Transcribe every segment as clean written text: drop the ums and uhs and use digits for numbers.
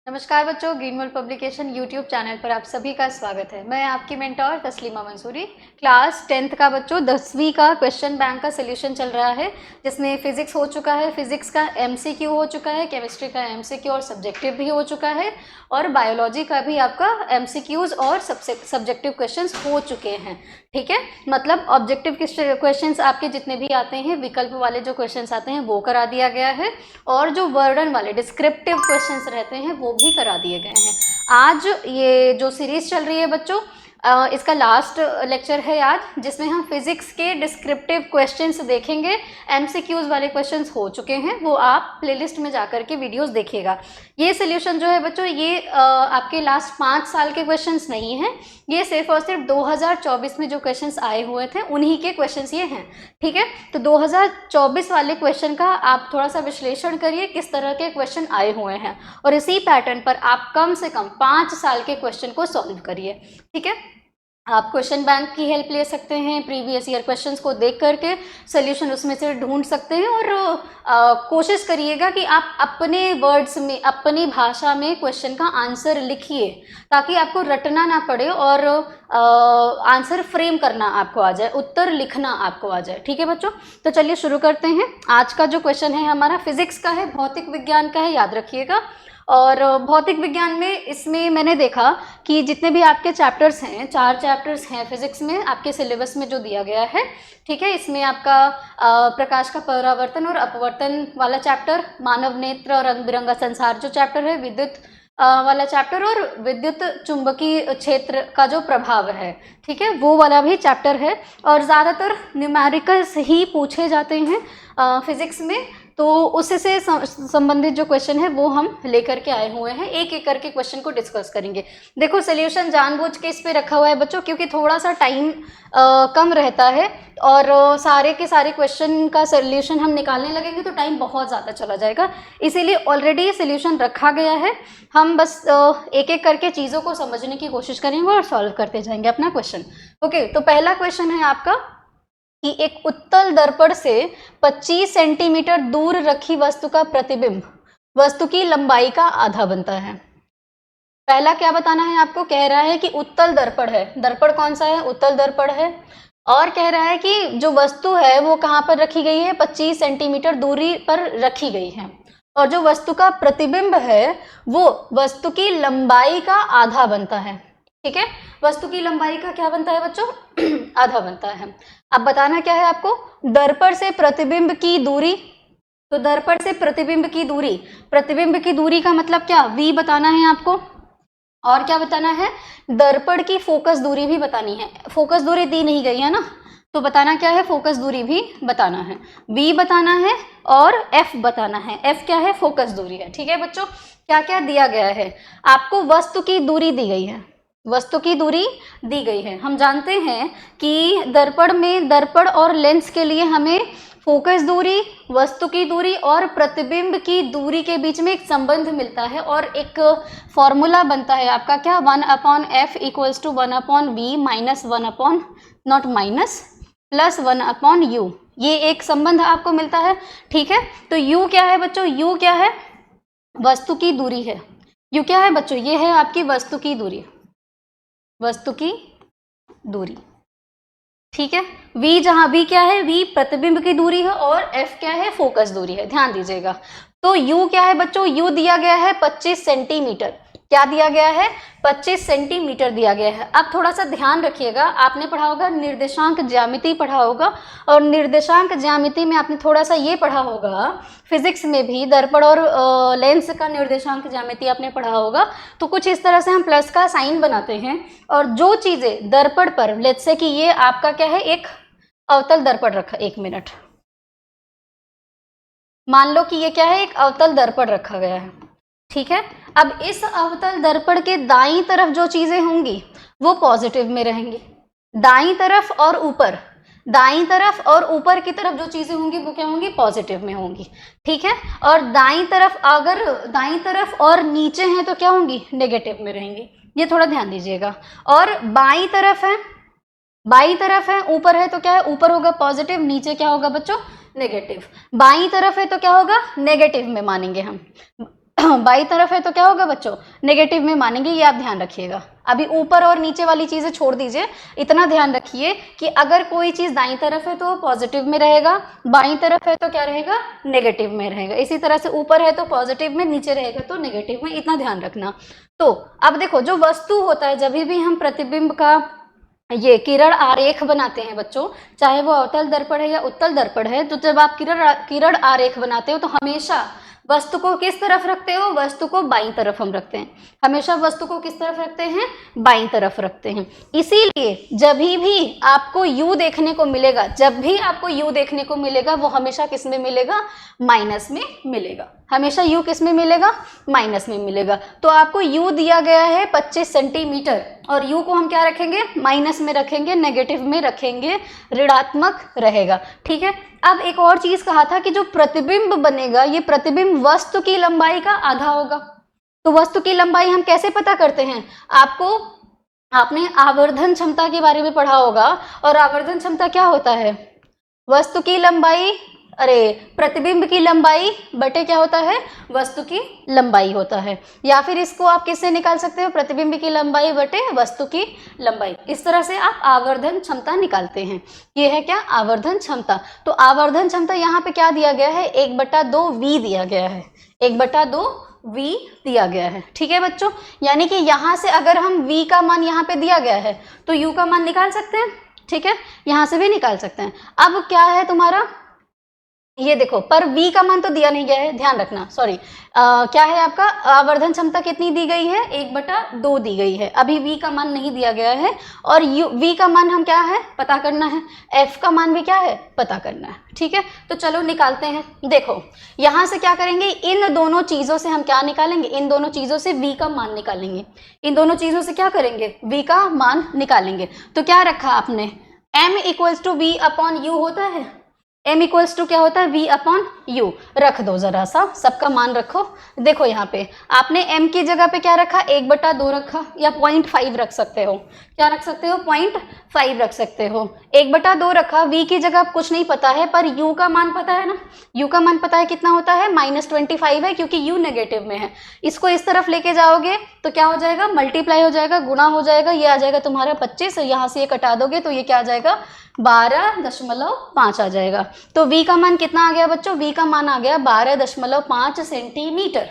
नमस्कार बच्चों, green world publication YouTube channel पर आप सभी का स्वागत है। मैं आपकी mentor Taslima Mansuri. Class 10th का बच्चों 10वीं का क्वेश्चन बैंक का सोल्यूशन चल रहा है, जिसमें फिजिक्स हो चुका है, फिजिक्स का एमसीक्यू हो चुका है, केमिस्ट्री का एमसीक्यू और सब्जेक्टिव भी हो चुका है, और बायोलॉजी का भी आपका एमसीक्यूज और सब्जेक्टिव क्वेश्चंस हो चुके हैं। ठीक है, मतलब ऑब्जेक्टिव क्वेश्चंस आपके जितने भी आते हैं, विकल्प वाले जो क्वेश्चंस आते हैं वो करा दिया गया है, और जो वर्डन वाले डिस्क्रिप्टिव क्वेश्चंस रहते हैं वो भी करा दिए गए हैं। आज ये जो सीरीज चल रही है बच्चों, इसका लास्ट लेक्चर है आज, जिसमें हम फिजिक्स के डिस्क्रिप्टिव क्वेश्चंस देखेंगे। एमसीक्यूज वाले क्वेश्चंस हो चुके हैं, वो आप प्लेलिस्ट में जाकर के वीडियोस देखिएगा। ये सोल्यूशन जो है बच्चों, ये आपके लास्ट 5 साल के क्वेश्चंस नहीं हैं, ये सिर्फ और सिर्फ 2024 में जो क्वेश्चंस आए हुए थे उन्हीं के क्वेश्चंस ये हैं। ठीक है, तो 2024 वाले क्वेश्चन का आप थोड़ा सा विश्लेषण करिए, किस तरह के क्वेश्चन आए हुए हैं, और इसी पैटर्न पर आप कम से कम 5 साल के क्वेश्चन को सॉल्व करिए। ठीक है, आप क्वेश्चन बैंक की हेल्प ले सकते हैं, प्रीवियस ईयर क्वेश्चंस को देख करके सोल्यूशन उसमें से ढूंढ सकते हैं, और कोशिश करिएगा कि आप अपने वर्ड्स में, अपनी भाषा में क्वेश्चन का आंसर लिखिए, ताकि आपको रटना ना पड़े और आंसर फ्रेम करना आपको आ जाए, उत्तर लिखना आपको आ जाए। ठीक है बच्चों, तो चलिए शुरू करते हैं। आज का जो क्वेश्चन है हमारा फिजिक्स का है, भौतिक विज्ञान का है, याद रखिएगा। और भौतिक विज्ञान में इसमें मैंने देखा कि जितने भी आपके चैप्टर्स हैं, 4 चैप्टर्स हैं फिजिक्स में आपके सिलेबस में जो दिया गया है। ठीक है, इसमें आपका प्रकाश का परावर्तन और अपवर्तन वाला चैप्टर, मानव नेत्र और रंग बिरंगा संसार जो चैप्टर है, विद्युत वाला चैप्टर, और विद्युत चुंबकीय क्षेत्र का जो प्रभाव है, ठीक है, वो वाला भी चैप्टर है। और ज़्यादातर न्यूमेरिकल्स ही पूछे जाते हैं फिजिक्स में, तो उससे संबंधित जो क्वेश्चन है वो हम लेकर के आए हुए हैं। एक एक करके क्वेश्चन को डिस्कस करेंगे। देखो, सोल्यूशन जानबूझ के इस पे रखा हुआ है बच्चों, क्योंकि थोड़ा सा टाइम कम रहता है, और सारे के सारे क्वेश्चन का सोल्यूशन हम निकालने लगेंगे तो टाइम बहुत ज़्यादा चला जाएगा, इसीलिए ऑलरेडी सोल्यूशन रखा गया है। हम बस एक एक करके चीज़ों को समझने की कोशिश करेंगे और सॉल्व करते जाएंगे अपना क्वेश्चन। ओके, तो पहला क्वेश्चन है आपका कि एक उत्तल दर्पण से 25 सेंटीमीटर दूर रखी वस्तु का प्रतिबिंब वस्तु की लंबाई का आधा बनता है। पहला क्या बताना है आपको, कह रहा है कि उत्तल दर्पण है, दर्पण कौन सा है, उत्तल दर्पण है, और कह रहा है कि जो वस्तु है वो कहाँ पर रखी गई है, 25 सेंटीमीटर दूरी पर रखी गई है, और जो वस्तु का प्रतिबिंब है वो वस्तु की लंबाई का आधा बनता है। ठीक है, वस्तु की लंबाई का क्या बनता है बच्चों, आधा बनता है। अब बताना क्या है आपको, दर्पण से प्रतिबिंब की दूरी, तो दर्पण से प्रतिबिंब की दूरी, प्रतिबिंब की दूरी का मतलब क्या, v बताना है आपको, और क्या बताना है, दर्पण की फोकस दूरी भी बतानी है। फोकस दूरी दी नहीं गई है ना, तो बताना क्या है, फोकस दूरी भी बताना है, v बताना है, और f बताना है। f क्या है, फोकस दूरी है। ठीक है बच्चों, क्या क्या दिया गया है आपको, वस्तु की दूरी दी गई है, वस्तु की दूरी दी गई है। हम जानते हैं कि दर्पण में, दर्पण और लेंस के लिए हमें फोकस दूरी, वस्तु की दूरी और प्रतिबिंब की दूरी के बीच में एक संबंध मिलता है, और एक फॉर्मूला बनता है आपका क्या, 1/f equals to 1/v minus 1 not minus plus 1/u, ये एक संबंध आपको मिलता है। ठीक है, तो u क्या है बच्चों, u क्या है, वस्तु की दूरी है। u क्या है बच्चों, ये है आपकी वस्तु की दूरी, वस्तु की दूरी। ठीक है, v जहां v क्या है, v प्रतिबिंब की दूरी है, और f क्या है, फोकस दूरी है, ध्यान दीजिएगा। तो u क्या है बच्चों, u दिया गया है 25 सेंटीमीटर, क्या दिया गया है, 25 सेंटीमीटर दिया गया है। अब थोड़ा सा ध्यान रखिएगा, आपने पढ़ा होगा निर्देशांक ज्यामिति पढ़ा होगा, और निर्देशांक ज्यामिति में आपने थोड़ा सा ये पढ़ा होगा, फिजिक्स में भी दर्पण और लेंस का निर्देशांक ज्यामिति आपने पढ़ा होगा। तो कुछ इस तरह से हम प्लस का साइन बनाते हैं, और जो चीजें दर्पण पर, लेट्स से कि ये आपका क्या है, एक अवतल दर्पण रखा, 1 मिनट, मान लो कि ये क्या है, एक अवतल दर्पण रखा गया है। ठीक है, अब इस अवतल दर्पण के दाईं तरफ जो चीजें होंगी वो पॉजिटिव में रहेंगी, दाईं तरफ और ऊपर, दाईं तरफ और ऊपर की तरफ जो चीजें होंगी वो क्या होंगी, पॉजिटिव में होंगी। ठीक है, और दाईं तरफ, अगर दाईं तरफ और नीचे हैं तो क्या होंगी, नेगेटिव में रहेंगी, ये थोड़ा ध्यान दीजिएगा। और बाईं तरफ है, बाईं तरफ है, ऊपर है तो क्या है, ऊपर होगा पॉजिटिव, नीचे क्या होगा बच्चों, नेगेटिव। बाईं तरफ है तो क्या होगा, नेगेटिव में मानेंगे हम, बाई तरफ है तो क्या होगा बच्चों, नेगेटिव में मानेंगे, ये आप ध्यान रखिएगा। अभी ऊपर और नीचे वाली चीजें छोड़ दीजिए, इतना ध्यान रखिए कि अगर कोई चीज दाईं तरफ है तो पॉजिटिव में रहेगा, बाईं तरफ है तो क्या रहेगा, नेगेटिव में रहेगा। इसी तरह से ऊपर है तो पॉजिटिव में, नीचे रहेगा तो नेगेटिव में, इतना ध्यान रखना। तो अब देखो, जो वस्तु होता है, जब भी हम प्रतिबिंब का ये किरण आरेख बनाते हैं बच्चों, चाहे वो अवतल दर्पण है या उत्तल दर्पण है, तो जब आप किरण आरेख बनाते हो तो हमेशा वस्तु को किस तरफ रखते हो, वस्तु को बाईं तरफ हम रखते हैं, हमेशा वस्तु को किस तरफ रखते हैं, बाईं तरफ रखते हैं। इसीलिए जब भी आपको यू देखने को मिलेगा, जब भी आपको यू देखने को मिलेगा, वो हमेशा किस में मिलेगा, माइनस में मिलेगा। हमेशा यू किस में मिलेगा, माइनस में मिलेगा। तो आपको यू दिया गया है 25 सेंटीमीटर, और यू को हम क्या रखेंगे, माइनस में रखेंगे, नेगेटिव में रखेंगे, ऋणात्मक रहेगा। ठीक है। अब एक और चीज कहा था कि जो प्रतिबिंब बनेगा, ये प्रतिबिंब वस्तु की लंबाई का आधा होगा। तो वस्तु की लंबाई हम कैसे पता करते हैं, आपने आवर्धन क्षमता के बारे में पढ़ा होगा, और आवर्धन क्षमता क्या होता है, वस्तु की लंबाई, प्रतिबिंब की लंबाई बटे क्या होता है, वस्तु की लंबाई होता है। या फिर इसको आप किससे निकाल सकते हो, प्रतिबिंब की लंबाई बटे वस्तु की लंबाई। इस तरह से आप आवर्धन क्षमता निकालते हैं। ये है क्या, आवर्धन क्षमता। तो आवर्धन क्षमता यहाँ पे क्या दिया गया है, 1/2 V दिया गया है, 1/2 V दिया गया है। ठीक है बच्चों, यानी कि यहाँ से अगर हम V का मान यहाँ पे दिया गया है तो U का मान निकाल सकते हैं। ठीक है, यहाँ से भी निकाल सकते हैं। अब क्या है तुम्हारा, ये देखो, पर V का मान तो दिया नहीं गया है, ध्यान रखना, सॉरी, क्या है आपका, आवर्धन क्षमता कितनी दी गई है, 1/2 दी गई है। अभी V का मान नहीं दिया गया है, और V का मान हम क्या है, पता करना है, F का मान भी क्या है, पता करना है। ठीक है, तो चलो निकालते हैं। देखो, यहाँ से क्या करेंगे, इन दोनों चीजों से हम क्या निकालेंगे, इन दोनों चीजों से V का मान निकालेंगे। इन दोनों चीजों से क्या करेंगे, V का मान निकालेंगे। तो क्या रखा आपने, M = V/U होता है, M = क्या होता है, V/U। रख दो जरा सा, सबका मान रखो। देखो यहाँ पे आपने M की जगह पे क्या रखा, 1/2 रखा, या 0.5 रख सकते हो। क्या रख सकते हो, 0.5 रख सकते हो। 1/2 रखा, V की जगह कुछ नहीं पता है, पर U का मान पता है ना। U का मान पता है, कितना होता है, -25 है, क्योंकि U नेगेटिव में है। इसको इस तरफ लेके जाओगे तो क्या हो जाएगा, मल्टीप्लाई हो जाएगा, गुणा हो जाएगा, ये आ जाएगा तुम्हारा 25। यहाँ से ये कटा दोगे तो ये क्या आ जाएगा, 12.5 आ जाएगा। तो V का मान कितना आ गया बच्चों, V का मान आ गया 12.5 सेंटीमीटर।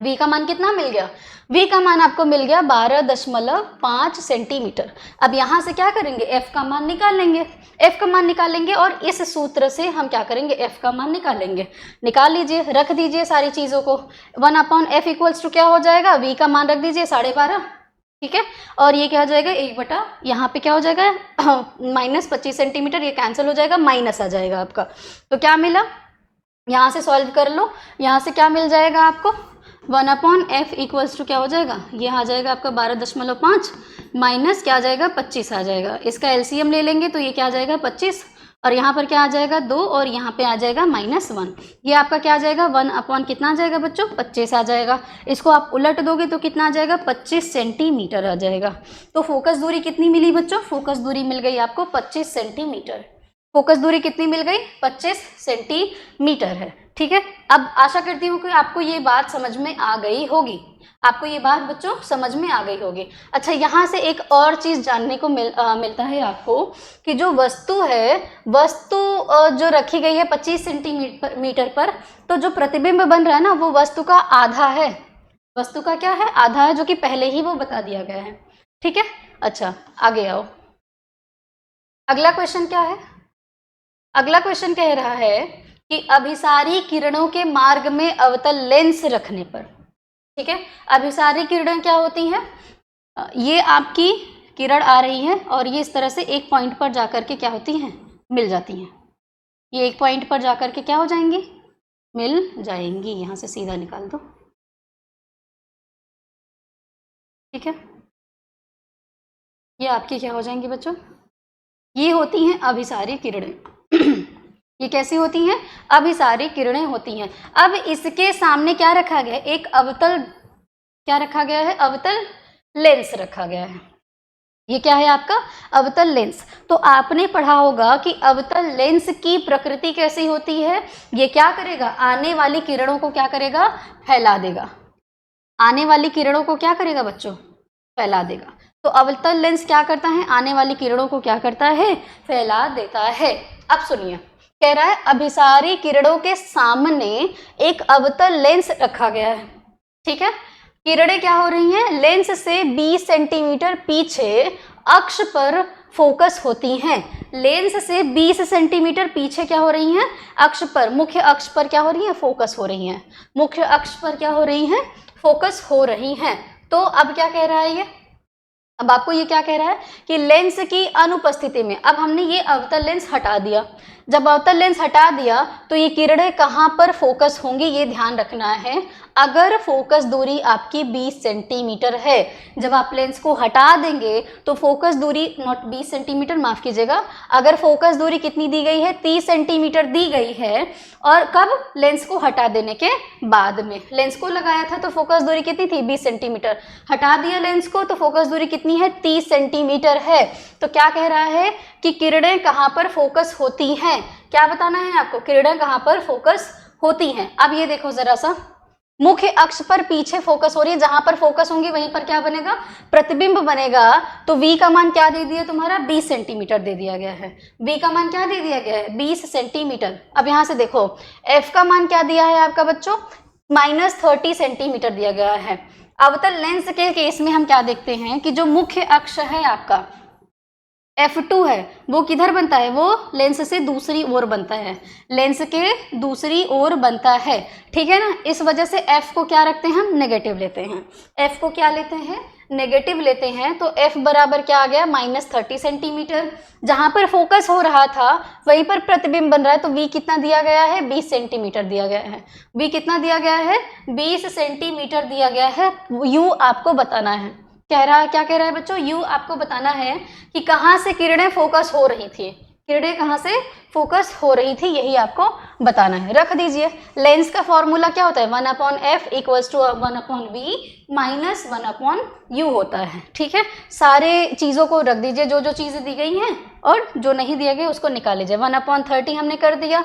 V का मान कितना मिल गया, V का मान आपको मिल गया 12.5 सेंटीमीटर। अब यहाँ से क्या करेंगे, F का मान निकाल लेंगे, F का मान निकालेंगे, और इस सूत्र से हम क्या करेंगे, F का मान निकालेंगे। निकाल लीजिए, रख दीजिए सारी चीज़ों को। 1/F = क्या हो जाएगा, V का मान रख दीजिए 12.5। ठीक है, और ये क्या हो जाएगा, 1/, यहाँ पे क्या हो जाएगा, -25 सेंटीमीटर, ये कैंसिल हो जाएगा, माइनस आ जाएगा आपका। तो क्या मिला, यहाँ से सॉल्व कर लो, यहाँ से क्या मिल जाएगा आपको, 1/F = क्या हो जाएगा, ये आ जाएगा आपका 12.5 माइनस क्या आ जाएगा, 25 आ जाएगा। इसका LCM ले लेंगे तो ये क्या आ जाएगा, 25, और यहाँ पर क्या आ जाएगा, 2, और यहाँ पे आ जाएगा -1। ये आपका क्या आ जाएगा, 1/ कितना आ जाएगा बच्चों, 25 आ जाएगा। इसको आप उलट दोगे तो कितना आ जाएगा, 25 सेंटीमीटर आ जाएगा। तो फोकस दूरी कितनी मिली बच्चों, फोकस दूरी मिल गई आपको 25 सेंटीमीटर। फोकस दूरी कितनी मिल गई, 25 सेंटीमीटर है। ठीक है, अब आशा करती हूँ कि आपको ये बात समझ में आ गई होगी, आपको ये बात बच्चों समझ में आ गई होगी। अच्छा, यहाँ से एक और चीज़ जानने को मिलता है आपको कि जो वस्तु है, वस्तु जो रखी गई है 25 सेंटीमीटर पर, तो जो प्रतिबिंब बन रहा है ना, वो वस्तु का आधा है। वस्तु का क्या है, आधा है, जो कि पहले ही वो बता दिया गया है। ठीक है, अच्छा आगे आओ। अगला क्वेश्चन क्या है, अगला क्वेश्चन कह रहा है कि अभिसारी किरणों के मार्ग में अवतल लेंस रखने पर, ठीक है, अभिसारी किरणें क्या होती हैं, ये आपकी किरण आ रही है और ये इस तरह से एक पॉइंट पर जाकर के क्या होती हैं, मिल जाती हैं। ये एक पॉइंट पर जाकर के क्या हो जाएंगी, मिल जाएंगी। यहाँ से सीधा निकाल दो, ठीक है। ये आपकी क्या हो जाएंगी बच्चों, ये होती हैं अभिसारी किरणें। ये कैसी होती हैं, अभिसारी किरणें होती हैं। अब इसके सामने क्या रखा गया है, एक अवतल, क्या रखा गया है, अवतल लेंस रखा गया है। ये क्या है आपका अवतल लेंस। तो आपने पढ़ा होगा कि अवतल लेंस की प्रकृति कैसी होती है, ये क्या करेगा, आने वाली किरणों को क्या करेगा, फैला देगा। आने वाली किरणों को क्या करेगा बच्चों, फैला देगा। तो अवतल लेंस क्या करता है, आने वाली किरणों को क्या करता है, फैला देता है। अब सुनिए, कह रहा है अभिसारी किरणों के सामने एक अवतल लेंस रखा गया है। ठीक है, किरणें क्या हो रही हैं, लेंस से 20 सेंटीमीटर पीछे अक्ष पर फोकस होती हैं। लेंस से 20 सेंटीमीटर पीछे क्या हो रही हैं, अक्ष पर, मुख्य अक्ष पर क्या हो रही हैं, फोकस हो रही हैं। मुख्य अक्ष पर क्या हो रही हैं, फोकस हो रही हैं। तो अब क्या कह रहा है ये, अब आपको ये क्या कह रहा है कि लेंस की अनुपस्थिति में, अब हमने ये अवतल लेंस हटा दिया। जब अवतल लेंस हटा दिया तो ये किरणें कहाँ पर फोकस होंगी, ये ध्यान रखना है। अगर फोकस दूरी आपकी 20 सेंटीमीटर है, जब आप लेंस को हटा देंगे तो फोकस दूरी, नॉट 20 सेंटीमीटर, माफ कीजिएगा, अगर फोकस दूरी कितनी दी गई है, 30 सेंटीमीटर दी गई है, और कब, लेंस को हटा देने के बाद में। लेंस को लगाया था तो फोकस दूरी कितनी थी, 20 सेंटीमीटर, हटा दिया लेंस को तो फोकस दूरी कितनी है, 30 सेंटीमीटर है। तो क्या कह रहा है कि किरणें कहाँ पर फोकस होती हैं, क्या बताना है आपको, किरणें कहाँ पर फोकस होती हैं। अब ये देखो जरा सा, मुख्य अक्ष पर पीछे फोकस हो रही है, जहां पर फोकस होंगी वहीं पर क्या बनेगा, प्रतिबिंब बनेगा। तो v का मान क्या दे दिया तुम्हारा, 20 सेंटीमीटर दे दिया गया है। v का मान क्या दे दिया गया है, 20 सेंटीमीटर। अब यहां से देखो f का मान क्या दिया है आपका बच्चों, -30 सेंटीमीटर दिया गया है। अवतल लेंस के केस में हम क्या देखते हैं कि जो मुख्य अक्ष है आपका F2 है, वो किधर बनता है, वो लेंस से दूसरी ओर बनता है, लेंस के दूसरी ओर बनता है। ठीक है ना, इस वजह से F को क्या रखते हैं हम, नेगेटिव लेते हैं। F को क्या लेते हैं, नेगेटिव लेते हैं। तो F बराबर क्या आ गया, -30 सेंटीमीटर। जहां पर फोकस हो रहा था वहीं पर प्रतिबिंब बन रहा है, तो V कितना दिया गया है, 20 सेंटीमीटर दिया गया है। V कितना दिया गया है, 20 सेंटीमीटर दिया गया है। U आपको बताना है, कह रहा है, क्या कह रहा है बच्चों, यू आपको बताना है कि कहाँ से किरणें फोकस हो रही थी, किरणें कहाँ से फोकस हो रही थी, यही आपको बताना है। रख दीजिए, लेंस का फॉर्मूला क्या होता है, 1/f = 1/v - 1/u होता है। ठीक है, सारे चीज़ों को रख दीजिए, जो जो चीज़ें दी गई हैं और जो नहीं दिया गया उसको निकाल लीजिए। 1/30 हमने कर दिया,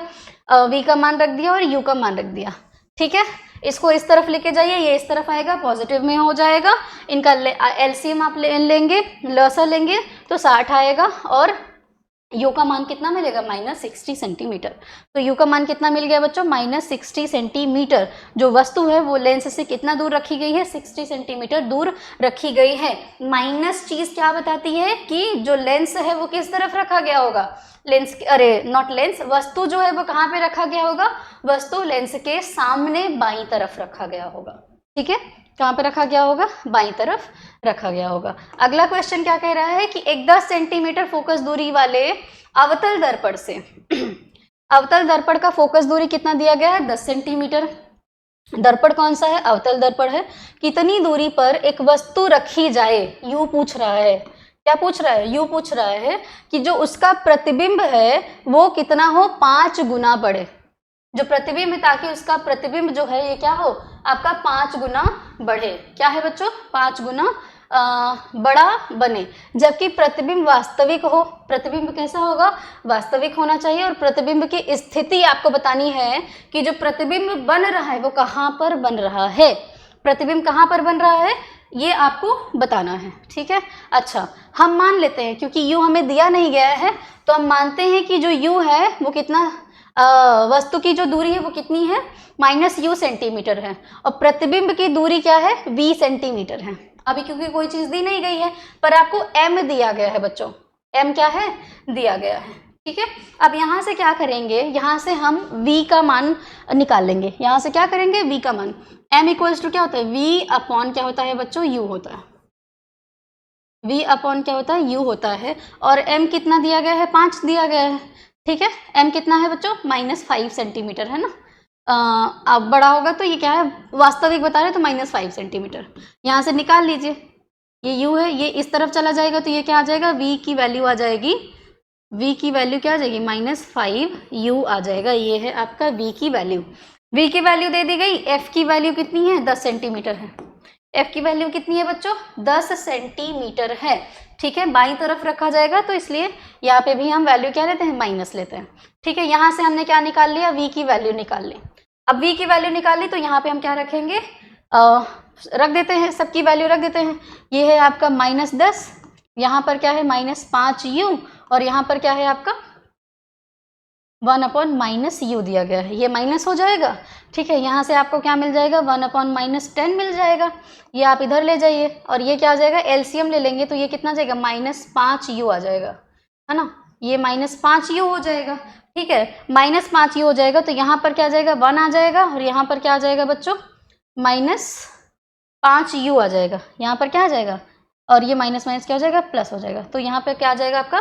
v का मान रख दिया और u का मान रख दिया। ठीक है, इसको इस तरफ लेके जाइए, ये इस तरफ आएगा, पॉजिटिव में हो जाएगा। इनका एलसीएम आप लेंगे, लसा लेंगे तो 60 आएगा, और यू का मान कितना मिलेगा, -60 सेंटीमीटर। तो यू का मान कितना मिल गया बच्चों, -60 सेंटीमीटर। जो वस्तु है वो लेंस से कितना दूर रखी गई है, 60 सेंटीमीटर दूर रखी गई है। माइनस चीज क्या बताती है कि जो लेंस है वो किस तरफ रखा गया होगा, लेंस, अरे नॉट लेंस, वस्तु जो है वो कहाँ पे रखा गया होगा, वस्तु लेंस के सामने बाईं तरफ रखा गया होगा। ठीक है, कहाँ पे रखा गया होगा, बाईं तरफ रखा गया होगा। अगला क्वेश्चन क्या कह रहा है कि एक 10 सेंटीमीटर फोकस दूरी वाले अवतल दर्पण से अवतल दर्पण का फोकस दूरी कितना दिया गया है, 10 सेंटीमीटर। दर्पण कौन सा है, अवतल दर्पण है। कितनी दूरी पर एक वस्तु रखी जाए, यू पूछ रहा है, क्या पूछ रहा है, यू पूछ रहा है कि जो उसका प्रतिबिंब है वो कितना हो, 5 गुना बढ़े। जो प्रतिबिंब है, ताकि उसका प्रतिबिंब जो है ये क्या हो, आपका 5 गुना बढ़े। क्या है बच्चों, 5 गुना बड़ा बने। जबकि प्रतिबिंब वास्तविक हो, प्रतिबिंब कैसा होगा, वास्तविक होना चाहिए। और प्रतिबिंब की स्थिति आपको बतानी है कि जो प्रतिबिंब बन रहा है वो कहाँ पर बन रहा है, प्रतिबिंब कहाँ पर बन रहा है, ये आपको बताना है। ठीक है, अच्छा हम मान लेते हैं, क्योंकि यू हमें दिया नहीं गया है, तो हम मानते हैं कि जो यू है वो कितना, वस्तु की जो दूरी है वो कितनी है, -u सेंटीमीटर है, और प्रतिबिंब की दूरी क्या है, v सेंटीमीटर है। अभी क्योंकि कोई चीज दी नहीं गई है, पर आपको m दिया गया है बच्चों, m क्या है, दिया गया है। ठीक है, अब यहाँ से क्या करेंगे, यहाँ से हम v का मान निकाल लेंगे। यहाँ से क्या करेंगे, v का मान, m = क्या होता है, v/ क्या होता है बच्चों, u होता है, v/ क्या होता है, u होता है। और m कितना दिया गया है, 5 दिया गया है। ठीक है, m कितना है बच्चों, -5 सेंटीमीटर है ना। अब बड़ा होगा तो ये क्या है, वास्तविक बता रहे तो -5 सेंटीमीटर। यहाँ से निकाल लीजिए, ये u है, ये इस तरफ चला जाएगा तो ये क्या आ जाएगा, v की वैल्यू आ जाएगी, v की वैल्यू क्या आ जाएगी, -5u आ जाएगा। ये है आपका v की वैल्यू, v की वैल्यू दे दी गई। f की वैल्यू कितनी है, 10 सेंटीमीटर है। एफ की वैल्यू कितनी है बच्चों? 10 सेंटीमीटर है। ठीक है, बाईं तरफ रखा जाएगा तो इसलिए यहाँ पे भी हम वैल्यू क्या लेते हैं? माइनस लेते हैं। ठीक है, यहाँ से हमने क्या निकाल लिया? वी की वैल्यू निकाल ली। अब वी की वैल्यू निकाल ली तो यहाँ पे हम क्या रखेंगे? रख देते हैं, सबकी वैल्यू रख देते हैं। ये है आपका -10, यहाँ पर क्या है? -5u, और यहाँ पर क्या है आपका? 1/-u दिया गया है, ये माइनस हो जाएगा। ठीक है, यहाँ से आपको क्या मिल जाएगा? 1/-10 मिल जाएगा। ये आप इधर ले जाइए और ये क्या आ जाएगा? एलसीएम ले लेंगे तो ये कितना जाएगा? -5u आ जाएगा, है ना? ये -5u हो जाएगा। ठीक है, -5u हो जाएगा तो यहाँ पर क्या आ जाएगा? 1 आ जाएगा, और यहाँ पर क्या आ जाएगा बच्चों? -5u आ जाएगा। यहाँ पर क्या आ जाएगा? और ये माइनस माइनस क्या हो जाएगा? प्लस हो जाएगा। तो यहाँ पर क्या आ जाएगा आपका?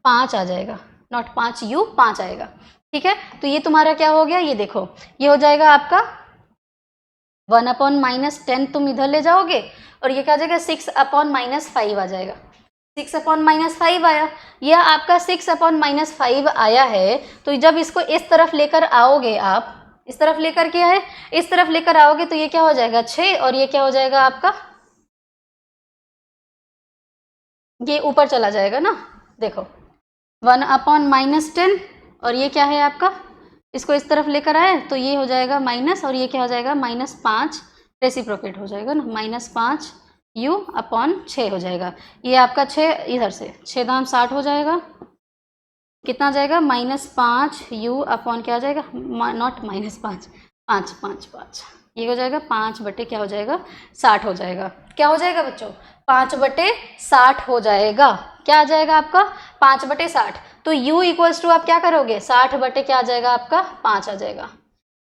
5 आ जाएगा, नॉट 5u, 5 आएगा। ठीक है, तो ये तुम्हारा क्या हो गया? ये देखो, ये हो जाएगा आपका 1/-10, तुम इधर ले जाओगे और ये क्या आ जाएगा? 6/-5 आ जाएगा। 6/-5 आया, यह आपका 6/-5 आया है। तो जब इसको इस तरफ लेकर आओगे आप, इस तरफ लेकर क्या है? इस तरफ लेकर आओगे तो ये क्या हो जाएगा? 6, और ये क्या हो जाएगा आपका? ये ऊपर चला जाएगा ना, देखो 1/-10, और ये क्या है आपका? इसको इस तरफ लेकर आए तो ये हो जाएगा माइनस, और ये क्या हो जाएगा? -5, रेसिप्रोकेट हो जाएगा ना, -5u/6 हो जाएगा। ये आपका 6 इधर से 6 दाम 60 हो जाएगा। कितना जाएगा? -5u/ क्या आ जाएगा? नॉट -5, 5 5 5, ये हो जाएगा 5/, क्या हो जाएगा? 60 हो जाएगा। क्या हो जाएगा बच्चों? 5/60 हो जाएगा। क्या आ जाएगा आपका? 5/60। तो u इक्वल्स टू आप क्या करोगे? 60/, क्या आ जाएगा आपका? 5 आ जाएगा।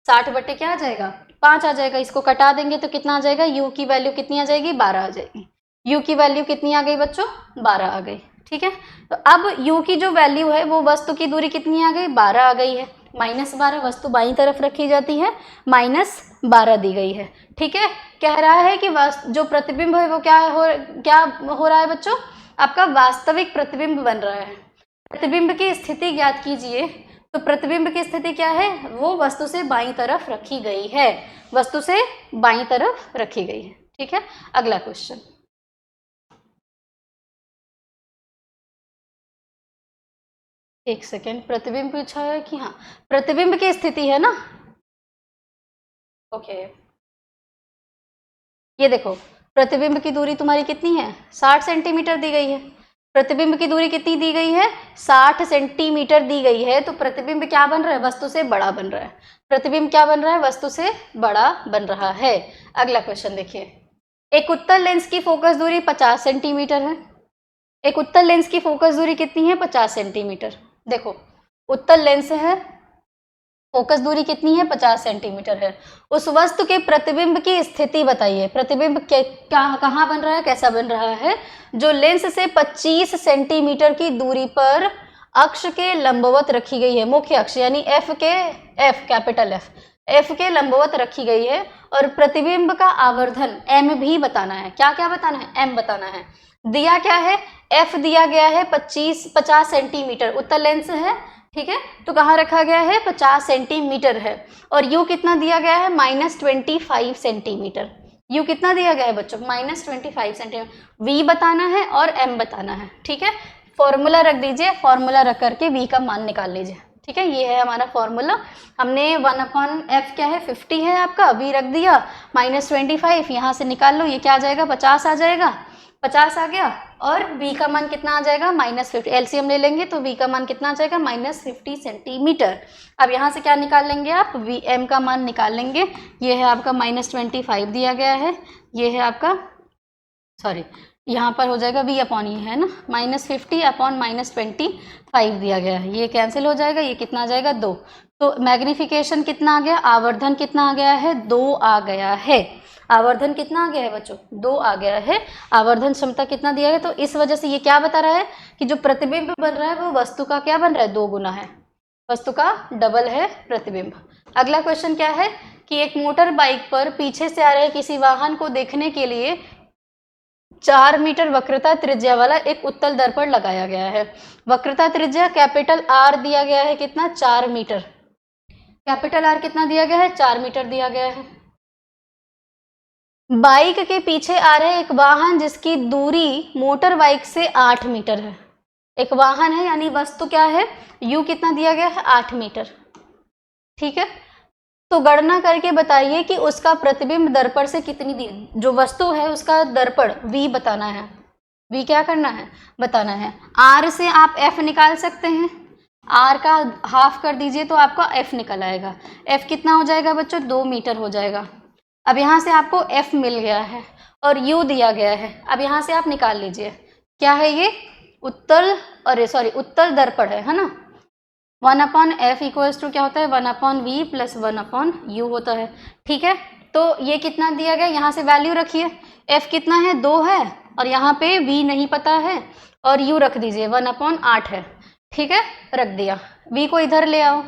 60/, क्या आ जाएगा? 5 आ जाएगा। इसको कटा देंगे तो कितना आ जाएगा? u की वैल्यू कितनी आ जाएगी? 12 आ जाएगी। u की वैल्यू कितनी आ गई बच्चों? 12 आ गई। ठीक है, तो अब u की जो वैल्यू है वो वस्तु की दूरी कितनी आ गई? 12 आ गई है। -12, वस्तु बाईं तरफ रखी जाती है, -12 दी गई है। ठीक है, कह रहा है कि जो प्रतिबिंब है वो क्या हो रहा है बच्चों? आपका वास्तविक प्रतिबिंब बन रहा है। प्रतिबिंब की स्थिति ज्ञात कीजिए। तो प्रतिबिंब की स्थिति क्या है? वो वस्तु से बाईं तरफ रखी गई है, वस्तु से बाईं तरफ रखी गई है। ठीक है, अगला क्वेश्चन। एक सेकेंड, प्रतिबिंब पूछा है कि हाँ, प्रतिबिंब की स्थिति है ना। ओके, ये देखो, प्रतिबिंब की दूरी तुम्हारी कितनी है? 60 सेंटीमीटर दी गई है। प्रतिबिंब की दूरी कितनी दी गई है? 60 सेंटीमीटर दी गई है। तो प्रतिबिंब क्या बन रहा है? वस्तु से बड़ा बन रहा है। प्रतिबिंब क्या बन रहा है? वस्तु से बड़ा बन रहा है। अगला क्वेश्चन देखिए, एक उत्तल लेंस की फोकस दूरी 50 सेंटीमीटर है। एक उत्तल लेंस की फोकस दूरी कितनी है? 50 सेंटीमीटर। देखो, उत्तल लेंस है, फोकस दूरी कितनी है? 50 सेंटीमीटर है। उस वस्तु के प्रतिबिंब की स्थिति बताइए। प्रतिबिंब कहाँ बन रहा है, कैसा बन रहा है? जो लेंस से 25 सेंटीमीटर की दूरी पर अक्ष के लंबवत रखी गई है, मुख्य अक्ष यानी कैपिटल एफ के लंबवत रखी गई है, और प्रतिबिंब का आवर्धन m भी बताना है। क्या क्या बताना है? m बताना है। दिया क्या है? f दिया गया है 50 सेंटीमीटर, उत्तल लेंस है। ठीक है, तो कहाँ रखा गया है? 50 सेंटीमीटर है। और u कितना दिया गया है? -25 सेंटीमीटर। u कितना दिया गया है बच्चों? -25 सेंटीमीटर। v बताना है और m बताना है। ठीक है, फॉर्मूला रख दीजिए, फॉर्मूला रख करके v का मान निकाल लीजिए। ठीक है, ये है हमारा फॉर्मूला। हमने 1/f क्या है? 50 है आपका, v रख दिया, -25 यहाँ से निकाल लो, ये क्या आ जाएगा? 50 आ जाएगा। 50 आ गया, और v का मान कितना आ जाएगा? -50। एलसीएम ले लेंगे तो v का मान कितना आ जाएगा? -50 सेंटीमीटर। अब यहाँ से क्या निकाल लेंगे आप? m का मान निकाल लेंगे। ये है आपका -25 दिया गया है, ये है आपका, सॉरी यहाँ पर हो जाएगा v/e है ना, -50/-25 दिया गया है। ये कैंसिल हो जाएगा, ये कितना आ जाएगा? 2। तो मैग्निफिकेशन कितना आ गया? आवर्धन कितना आ गया है? 2 आ गया है। आवर्धन कितना आ गया है बच्चों? 2 आ गया है। आवर्धन क्षमता कितना दिया है? तो इस वजह से ये क्या बता रहा है कि जो प्रतिबिंब बन रहा है वो वस्तु का क्या बन रहा है? 2 गुना है, वस्तु का डबल है प्रतिबिंब। अगला क्वेश्चन क्या है कि एक मोटर बाइक पर पीछे से आ रहे किसी वाहन को देखने के लिए 4 मीटर वक्रता त्रिज्या वाला एक उत्तल दर्पण लगाया गया है। वक्रता त्रिज्या कैपिटल R दिया गया है, कितना? 4 मीटर। कैपिटल R कितना दिया गया है? 4 मीटर दिया गया है। बाइक के पीछे आ रहे एक वाहन जिसकी दूरी मोटर बाइक से 8 मीटर है। एक वाहन है यानी वस्तु क्या है, u कितना दिया गया है 8 मीटर, ठीक है। तो गणना करके बताइए कि उसका प्रतिबिंब दर्पण से कितनी दूर, जो वस्तु है उसका दर्पण v बताना है, v क्या करना है बताना है। r से आप f निकाल सकते हैं, r का हाफ कर दीजिए तो आपका f निकल आएगा। f कितना हो जाएगा बच्चों 2 मीटर हो जाएगा। अब यहाँ से आपको f मिल गया है और u दिया गया है, अब यहाँ से आप निकाल लीजिए क्या है ये उत्तल दर्पण है ना। 1/f इक्वल्स टू क्या होता है 1/v प्लस 1/u होता है, ठीक है। तो ये कितना दिया गया, यहाँ से वैल्यू रखिए, f कितना है 2 है और यहाँ पे v नहीं पता है और u रख दीजिए 1/8 है, ठीक है, रख दिया। v को इधर ले आओ,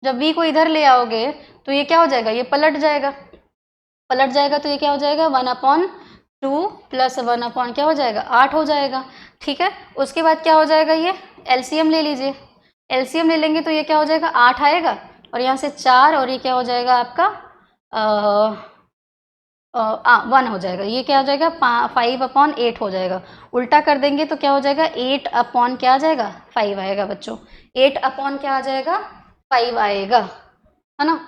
जब v को इधर ले आओगे तो ये क्या हो जाएगा, ये पलट जाएगा तो ये क्या हो जाएगा 1/2 प्लस 1/ क्या हो जाएगा 8 हो जाएगा, ठीक है। उसके बाद क्या हो जाएगा, ये एलसीएम ले लीजिए, एलसीएम ले लेंगे तो ये क्या हो जाएगा 8 आएगा और यहाँ से 4 और ये क्या हो जाएगा आपका 1 हो जाएगा, ये क्या हो जाएगा 5/8 हो जाएगा। उल्टा कर देंगे तो क्या हो जाएगा 8/ क्या आ जाएगा 5 आएगा बच्चों, 8/ क्या आ जाएगा 5 आएगा, है ना।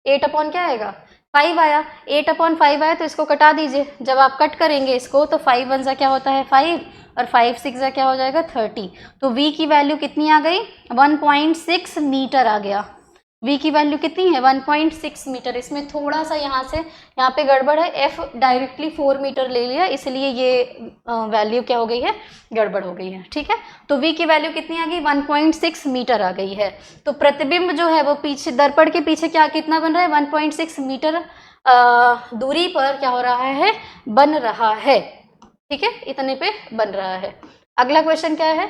8/ क्या आएगा 5 आया, 8/5 आया तो इसको कटा दीजिए। जब आप कट करेंगे इसको तो 5 1 सा क्या होता है 5 और 5 6 सा क्या हो जाएगा 30। तो v की वैल्यू कितनी आ गई 1.6 मीटर आ गया। v की वैल्यू कितनी है 1.6 मीटर। इसमें थोड़ा सा यहाँ पे गड़बड़ है, f डायरेक्टली 4 मीटर ले लिया इसलिए ये वैल्यू क्या हो गई है गड़बड़ हो गई है, ठीक है। तो v की वैल्यू कितनी आ गई 1.6 मीटर आ गई है। तो प्रतिबिंब जो है वो पीछे दर्पण के पीछे क्या कितना बन रहा है 1.6 मीटर दूरी पर क्या हो रहा है बन रहा है, ठीक है, इतने पे बन रहा है। अगला क्वेश्चन क्या है,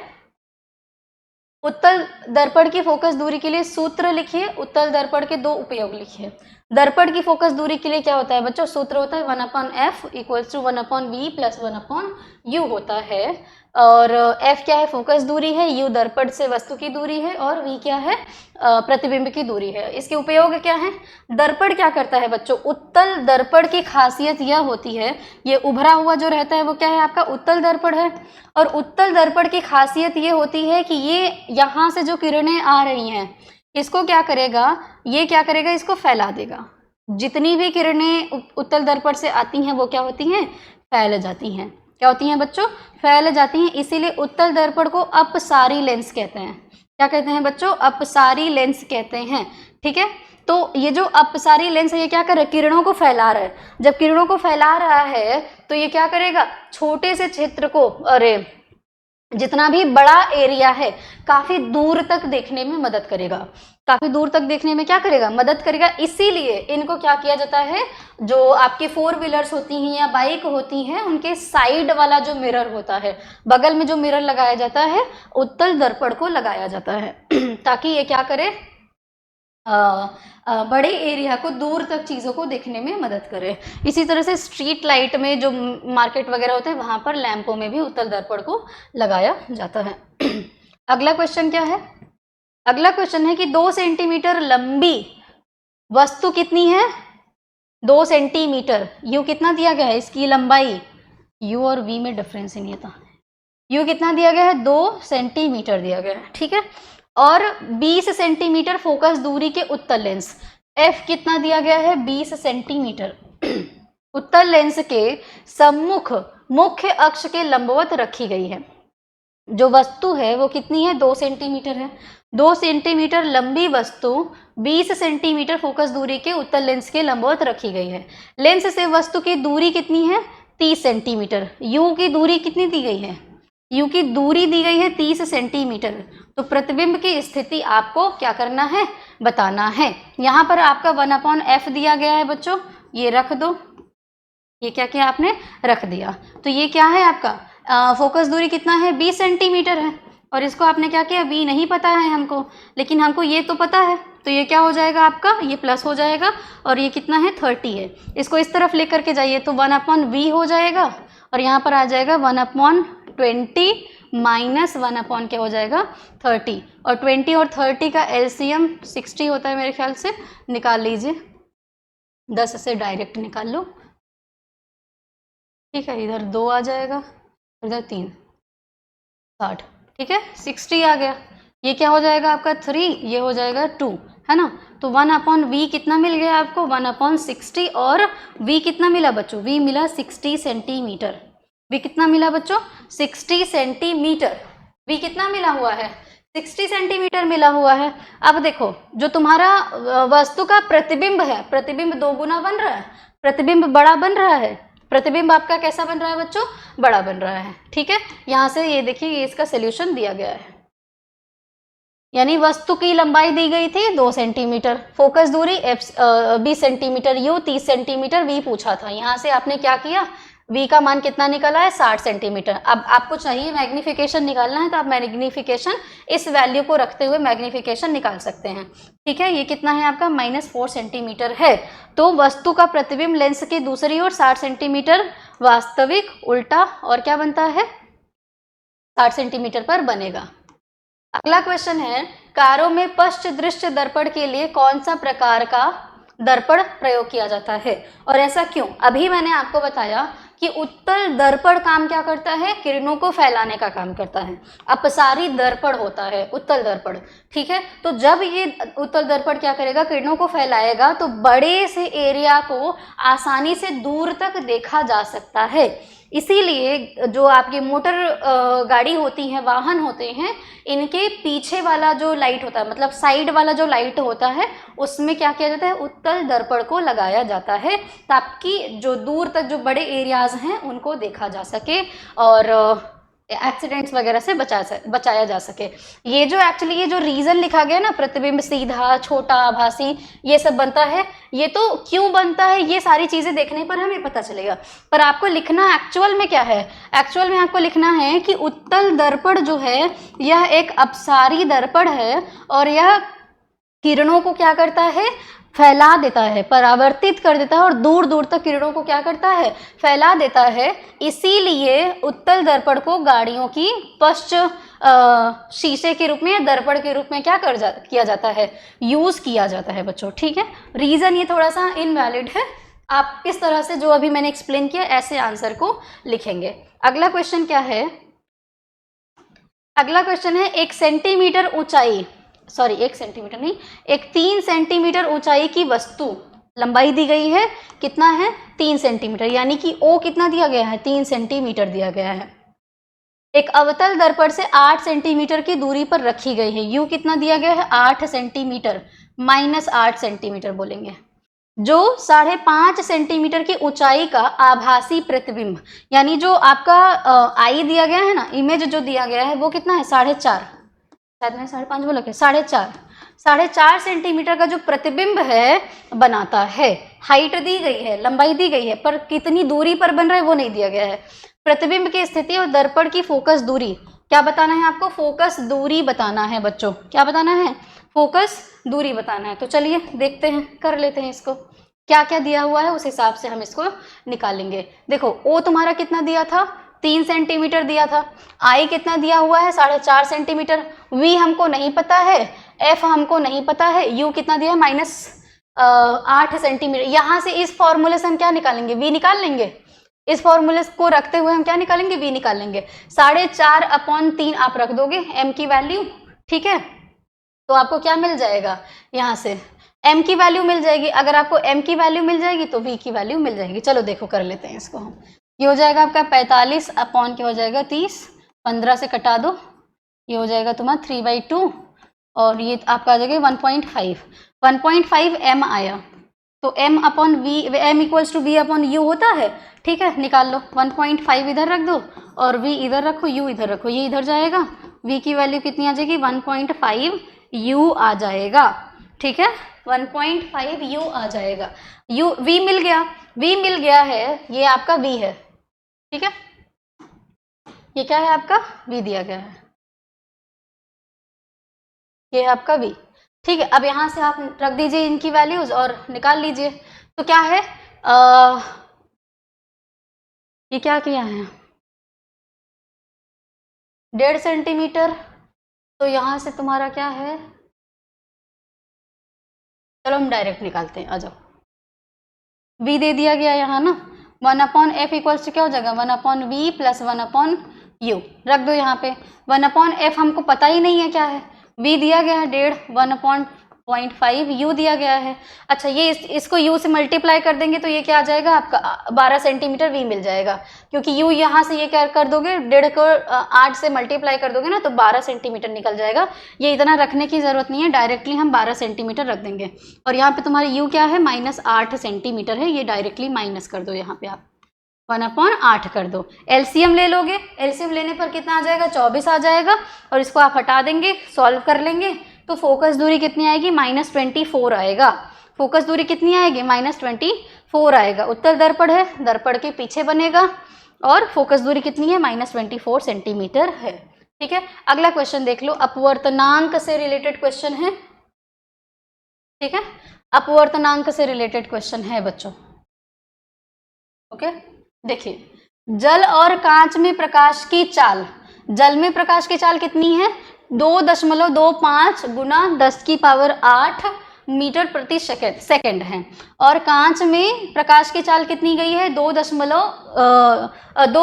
उत्तल दर्पण की फोकस दूरी के लिए सूत्र लिखिए, उत्तल दर्पण के 2 उपयोग लिखिए। दर्पण की फोकस दूरी के लिए क्या होता है बच्चों, सूत्र होता है 1/f equals to 1/v plus 1/u होता है। और f क्या है फोकस दूरी है, u दर्पण से वस्तु की दूरी है और v क्या है प्रतिबिंब की दूरी है। इसके उपयोग क्या है, दर्पण क्या करता है बच्चों, उत्तल दर्पण की खासियत यह होती है, ये उभरा हुआ जो रहता है वो क्या है आपका उत्तल दर्पण है। और उत्तल दर्पण की खासियत ये होती है कि ये यहाँ से जो किरणें आ रही हैं इसको क्या करेगा, ये क्या करेगा इसको फैला देगा। जितनी भी किरणें उत्तल दर्पण से आती हैं वो क्या होती हैं फैल जाती हैं, क्या होती हैं बच्चों फैल जाती हैं। इसीलिए उत्तल दर्पण को अपसारी लेंस कहते हैं। क्या कहते हैं बच्चों, अपसारी लेंस कहते हैं, ठीक है। तो ये जो अपसारी लेंस है ये क्या कर रहा है किरणों को फैला रहा है। जब किरणों को फैला रहा है तो ये क्या करेगा छोटे से क्षेत्र को, अरे जितना भी बड़ा एरिया है काफी दूर तक देखने में मदद करेगा, काफी दूर तक देखने में क्या करेगा मदद करेगा। इसीलिए इनको क्या किया जाता है, जो आपकी 4 व्हीलर्स होती हैं या बाइक होती हैं उनके साइड वाला जो मिरर होता है, बगल में जो मिरर लगाया जाता है उत्तल दर्पण को लगाया जाता है ताकि ये क्या करे बड़े एरिया को दूर तक चीज़ों को देखने में मदद करे। इसी तरह से स्ट्रीट लाइट में जो मार्केट वगैरह होते हैं वहाँ पर लैंपों में भी उत्तल दर्पण को लगाया जाता है। अगला क्वेश्चन क्या है, अगला क्वेश्चन है कि 2 सेंटीमीटर लंबी वस्तु कितनी है 2 सेंटीमीटर, यू कितना दिया गया है इसकी लंबाई, यू और वी में डिफरेंस ही नहीं था, यू कितना दिया गया है 2 सेंटीमीटर दिया गया है, ठीक है। और 20 सेंटीमीटर फोकस दूरी के उत्तल लेंस, f कितना दिया गया है 20 सेंटीमीटर उत्तल लेंस के सम्मुख मुख्य अक्ष के लंबवत रखी गई है। जो वस्तु है वो कितनी है 2 सेंटीमीटर है। 2 सेंटीमीटर लंबी वस्तु 20 सेंटीमीटर फोकस दूरी के उत्तल लेंस के लंबवत रखी गई है। लेंस से वस्तु की दूरी कितनी है 30 सेंटीमीटर। u की दूरी कितनी दी गई है, u की दूरी दी गई है 30 सेंटीमीटर। तो प्रतिबिंब की स्थिति आपको क्या करना है बताना है। यहाँ पर आपका 1/f दिया गया है बच्चों, ये रख दो, ये क्या किया आपने रख दिया। तो ये क्या है आपका फोकस दूरी कितना है 20 सेंटीमीटर है और इसको आपने क्या किया v नहीं पता है हमको, लेकिन हमको ये तो पता है, तो ये क्या हो जाएगा आपका ये प्लस हो जाएगा और ये कितना है 30 है। इसको इस तरफ लेकर के जाइए तो 1/v हो जाएगा और यहाँ पर आ जाएगा 1/20 माइनस 1/ क्या हो जाएगा 30। और 20 और 30 का एलसीएम 60 होता है मेरे ख्याल से, निकाल लीजिए, 10 से डायरेक्ट निकाल लो, ठीक है, इधर 2 आ जाएगा, इधर 3, 60, ठीक है, 60 आ गया। ये क्या हो जाएगा आपका 3, ये हो जाएगा 2, है ना। तो 1/v कितना मिल गया आपको, 1/60, और v कितना मिला बच्चों, v मिला 60 सेंटीमीटर। v कितना मिला बच्चों, 60 सेंटीमीटर। v कितना मिला हुआ है, 60 सेंटीमीटर मिला हुआ है। अब देखो, जो तुम्हारा वस्तु का प्रतिबिंब है, प्रतिबिंब 2 गुना बन रहा है, प्रतिबिंब बड़ा बन रहा है, प्रतिबिंब आपका कैसा बन रहा है बच्चों, बड़ा बन रहा है, ठीक है। यहाँ से ये देखिए, ये इसका सोल्यूशन दिया गया है, यानी वस्तु की लंबाई दी गई थी 2 सेंटीमीटर, फोकस दूरी 20 सेंटीमीटर, यू 30 सेंटीमीटर, वी पूछा था। यहाँ से आपने क्या किया, v का मान कितना निकला है, 60 सेंटीमीटर। अब आपको चाहिए मैग्निफिकेशन निकालना है, तो आप मैग्निफिकेशन इस वैल्यू को रखते हुए मैग्निफिकेशन निकाल सकते हैं, ठीक है। ये कितना है आपका, -4 सेंटीमीटर है। तो वस्तु का प्रतिबिंब लेंस की दूसरी ओर 60 सेंटीमीटर, वास्तविक उल्टा और क्या बनता है, 60 सेंटीमीटर पर बनेगा। अगला क्वेश्चन है, कारों में पश्च दृश्य दर्पण के लिए कौन सा प्रकार का दर्पण प्रयोग किया जाता है, और ऐसा क्यों। अभी मैंने आपको बताया कि उत्तल दर्पण काम क्या करता है, किरणों को फैलाने का काम करता है। अपसारी दर्पण होता है उत्तल दर्पण, ठीक है। तो जब ये उत्तल दर्पण क्या करेगा, किरणों को फैलाएगा, तो बड़े से एरिया को आसानी से दूर तक देखा जा सकता है। इसीलिए जो आपकी मोटर गाड़ी होती है, वाहन होते हैं, इनके पीछे वाला जो लाइट होता है, मतलब साइड वाला जो लाइट होता है, उसमें क्या किया जाता है, उत्तल दर्पण को लगाया जाता है, ताकि जो दूर तक जो बड़े एरियाज हैं उनको देखा जा सके और एक्सीडेंट्स वगैरह से बचाया जा सके। ये जो एक्चुअली ये जो रीजन लिखा गया ना, प्रतिबिंब सीधा, छोटा, आभासी, ये सब बनता है, ये तो क्यों बनता है, ये सारी चीजें देखने पर हमें पता चलेगा। पर आपको लिखना एक्चुअल में क्या है, एक्चुअल में आपको लिखना है कि उत्तल दर्पण जो है यह एक अपसारी दर्पण है, और यह किरणों को क्या करता है, फैला देता है, परावर्तित कर देता है, और दूर दूर तक किरणों को क्या करता है, फैला देता है। इसीलिए उत्तल दर्पण को गाड़ियों की पश्च शीशे के रूप में या दर्पण के रूप में क्या किया जाता है, यूज किया जाता है बच्चों, ठीक है। रीजन ये थोड़ा सा इनवैलिड है, आप इस तरह से जो अभी मैंने एक्सप्लेन किया ऐसे आंसर को लिखेंगे। अगला क्वेश्चन क्या है, अगला क्वेश्चन है, 1 सेंटीमीटर ऊंचाई, सॉरी 1 सेंटीमीटर नहीं, एक 3 सेंटीमीटर ऊंचाई की वस्तु, लंबाई दी गई है, कितना है, 3 सेंटीमीटर, यानी कि ओ कितना दिया गया है, 3 सेंटीमीटर दिया गया है। एक अवतल दर्पण से 8 सेंटीमीटर की दूरी पर रखी गई है, यू कितना दिया गया है, 8 सेंटीमीटर, -8 सेंटीमीटर बोलेंगे। जो 5.5 सेंटीमीटर की ऊंचाई का आभासी प्रतिबिंब, यानी जो आपका आई दिया गया है ना, इमेज जो दिया गया है, वो कितना है, 4.5, शायद मैंने 5.5 बोला क्या, 4.5 सेंटीमीटर का जो प्रतिबिंब है बनाता है। हाइट दी गई है, लंबाई दी गई है, पर कितनी दूरी पर बन रहा है वो नहीं दिया गया है। प्रतिबिंब की स्थिति और दर्पण की फोकस दूरी, क्या बताना है आपको, फोकस दूरी बताना है बच्चों, क्या बताना है, फोकस दूरी बताना है। तो चलिए देखते हैं, कर लेते हैं इसको, क्या क्या दिया हुआ है उस हिसाब से हम इसको निकालेंगे। देखो, ओ तुम्हारा कितना दिया था, 3 सेंटीमीटर दिया था, आई कितना दिया हुआ है, 4.5 सेंटीमीटर, वी हमको नहीं पता है, एफ हमको नहीं पता है, यू कितना दिया है, -8 सेंटीमीटर। यहाँ से इस फॉर्मूले से हम क्या निकालेंगे, वी निकाल लेंगे, इस फॉर्मूले को रखते हुए हम क्या निकालेंगे, वी निकालेंगे। 4.5/3 आप रख दोगे एम की वैल्यू, ठीक है, तो आपको क्या मिल जाएगा, यहाँ से m की वैल्यू मिल जाएगी। अगर आपको m की वैल्यू मिल जाएगी तो v की वैल्यू मिल जाएगी। चलो देखो कर लेते हैं इसको हम, ये हो जाएगा आपका 45 अपॉन क्या हो जाएगा 30, 15 से कटा दो, ये हो जाएगा तुम्हारा 3/2, और ये आपका आ जाएगा 1.5 m आया। तो m upon V, m equals to V upon U होता है, ठीक है, निकाल लो। 1.5 इधर रख दो और v इधर रखो, u इधर रखो, ये इधर जाएगा, v की वैल्यू कितनी आ जाएगी, 1.5 u आ जाएगा, ठीक है, 1.5 u आ जाएगा। v मिल गया, v मिल गया है, ये आपका v है, ठीक है, ये क्या है आपका v दिया गया है, ये है आपका v, ठीक है। अब यहां से आप रख दीजिए इनकी वैल्यूज और निकाल लीजिए। तो क्या है, ये क्या किया है, 1.5 सेंटीमीटर, तो यहां से तुम्हारा क्या है, चलो हम डायरेक्ट निकालते हैं, आ जाओ। v दे दिया गया यहाँ ना, 1/f इक्वल्स टू क्या हो जाएगा 1/v प्लस 1/u रख दो यहाँ पे। 1/f हमको पता ही नहीं है क्या है, v दिया गया है 1.5, 1/0.5 u दिया गया है। अच्छा ये इसको u से मल्टीप्लाई कर देंगे तो ये क्या आ जाएगा आपका 12 सेंटीमीटर v मिल जाएगा, क्योंकि u यहाँ से ये क्या कर दोगे 1.5 को 8 से मल्टीप्लाई कर दोगे ना तो 12 सेंटीमीटर निकल जाएगा। ये इतना रखने की ज़रूरत नहीं है, डायरेक्टली हम 12 सेंटीमीटर रख देंगे। और यहाँ पे तुम्हारे u क्या है -8 सेंटीमीटर है, ये डायरेक्टली माइनस कर दो, यहाँ पे आप 1/8 कर दो। एलसीएम ले लोगे, एलसीएम लेने पर कितना आ जाएगा 24 आ जाएगा, और इसको आप हटा देंगे, सॉल्व कर लेंगे तो फोकस दूरी कितनी आएगी -24 आएगा। फोकस दूरी कितनी आएगी -24 आएगा। उत्तल दर्पण है, दर्पण के पीछे बनेगा और फोकस दूरी कितनी है -24 सेंटीमीटर है। ठीक है, अगला क्वेश्चन देख लो, अपवर्तनांक से रिलेटेड क्वेश्चन है। ठीक है, अपवर्तनांक से रिलेटेड क्वेश्चन है बच्चों। ओके, देखिए जल और कांच में प्रकाश की चाल, जल में प्रकाश की चाल कितनी है 2.25 गुना 10⁸ मीटर प्रति सेकंड है, और कांच में प्रकाश की चाल कितनी गई है 2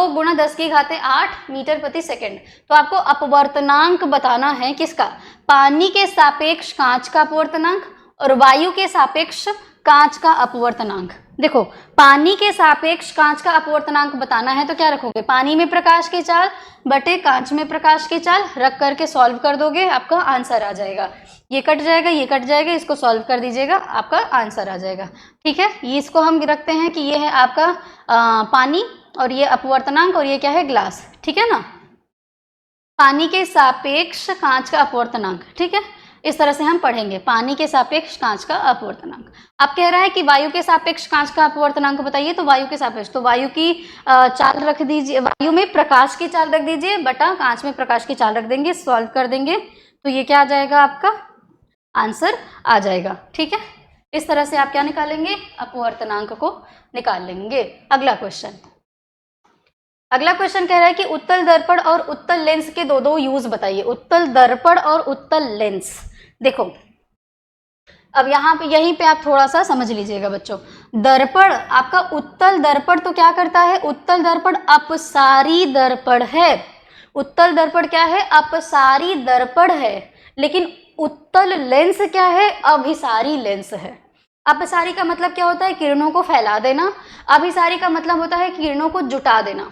गुना 10⁸ मीटर प्रति सेकंड। तो आपको अपवर्तनांक बताना है किसका, पानी के सापेक्ष कांच का अपवर्तनांक और वायु के सापेक्ष कांच का अपवर्तनांक। देखो पानी के सापेक्ष कांच का अपवर्तनांक बताना है तो क्या रखोगे, पानी में प्रकाश की चाल बटे कांच में प्रकाश की चाल रख करके सॉल्व कर दोगे, आपका आंसर आ जाएगा। ये कट जाएगा, ये कट जाएगा, इसको सॉल्व कर दीजिएगा, आपका आंसर आ जाएगा। ठीक है, ये इसको हम रखते हैं कि ये है आपका पानी और ये अपवर्तनांक और ये क्या है ग्लास। ठीक है ना, पानी के सापेक्ष कांच का अपवर्तनांक। ठीक है, इस तरह से हम पढ़ेंगे, पानी के सापेक्ष कांच का अपवर्तनांक। अब कह रहा है कि वायु के सापेक्ष कांच का अपवर्तनांक बताइए, तो वायु के सापेक्ष तो वायु की चाल रख दीजिए, वायु में प्रकाश की चाल रख दीजिए बटा कांच में प्रकाश की चाल रख देंगे, सॉल्व कर देंगे तो ये क्या आ जाएगा, आपका आंसर आ जाएगा। ठीक है, इस तरह से आप क्या निकालेंगे, अपवर्तनांक को निकाल लेंगे। अगला क्वेश्चन, अगला क्वेश्चन कह रहा है कि उत्तल दर्पण और उत्तल लेंस के दो यूज बताइए। उत्तल दर्पण और उत्तल लेंस, देखो अब यहाँ पे यहीं पे आप थोड़ा सा समझ लीजिएगा बच्चों। दर्पण आपका उत्तल दर्पण तो क्या करता है, उत्तल दर्पण अपसारी दर्पण है। उत्तल दर्पण क्या है, अपसारी दर्पण है। लेकिन उत्तल लेंस क्या है, अभिसारी लेंस है। अपसारी का मतलब क्या होता है, किरणों को फैला देना। अभिसारी का मतलब होता है किरणों को जुटा देना।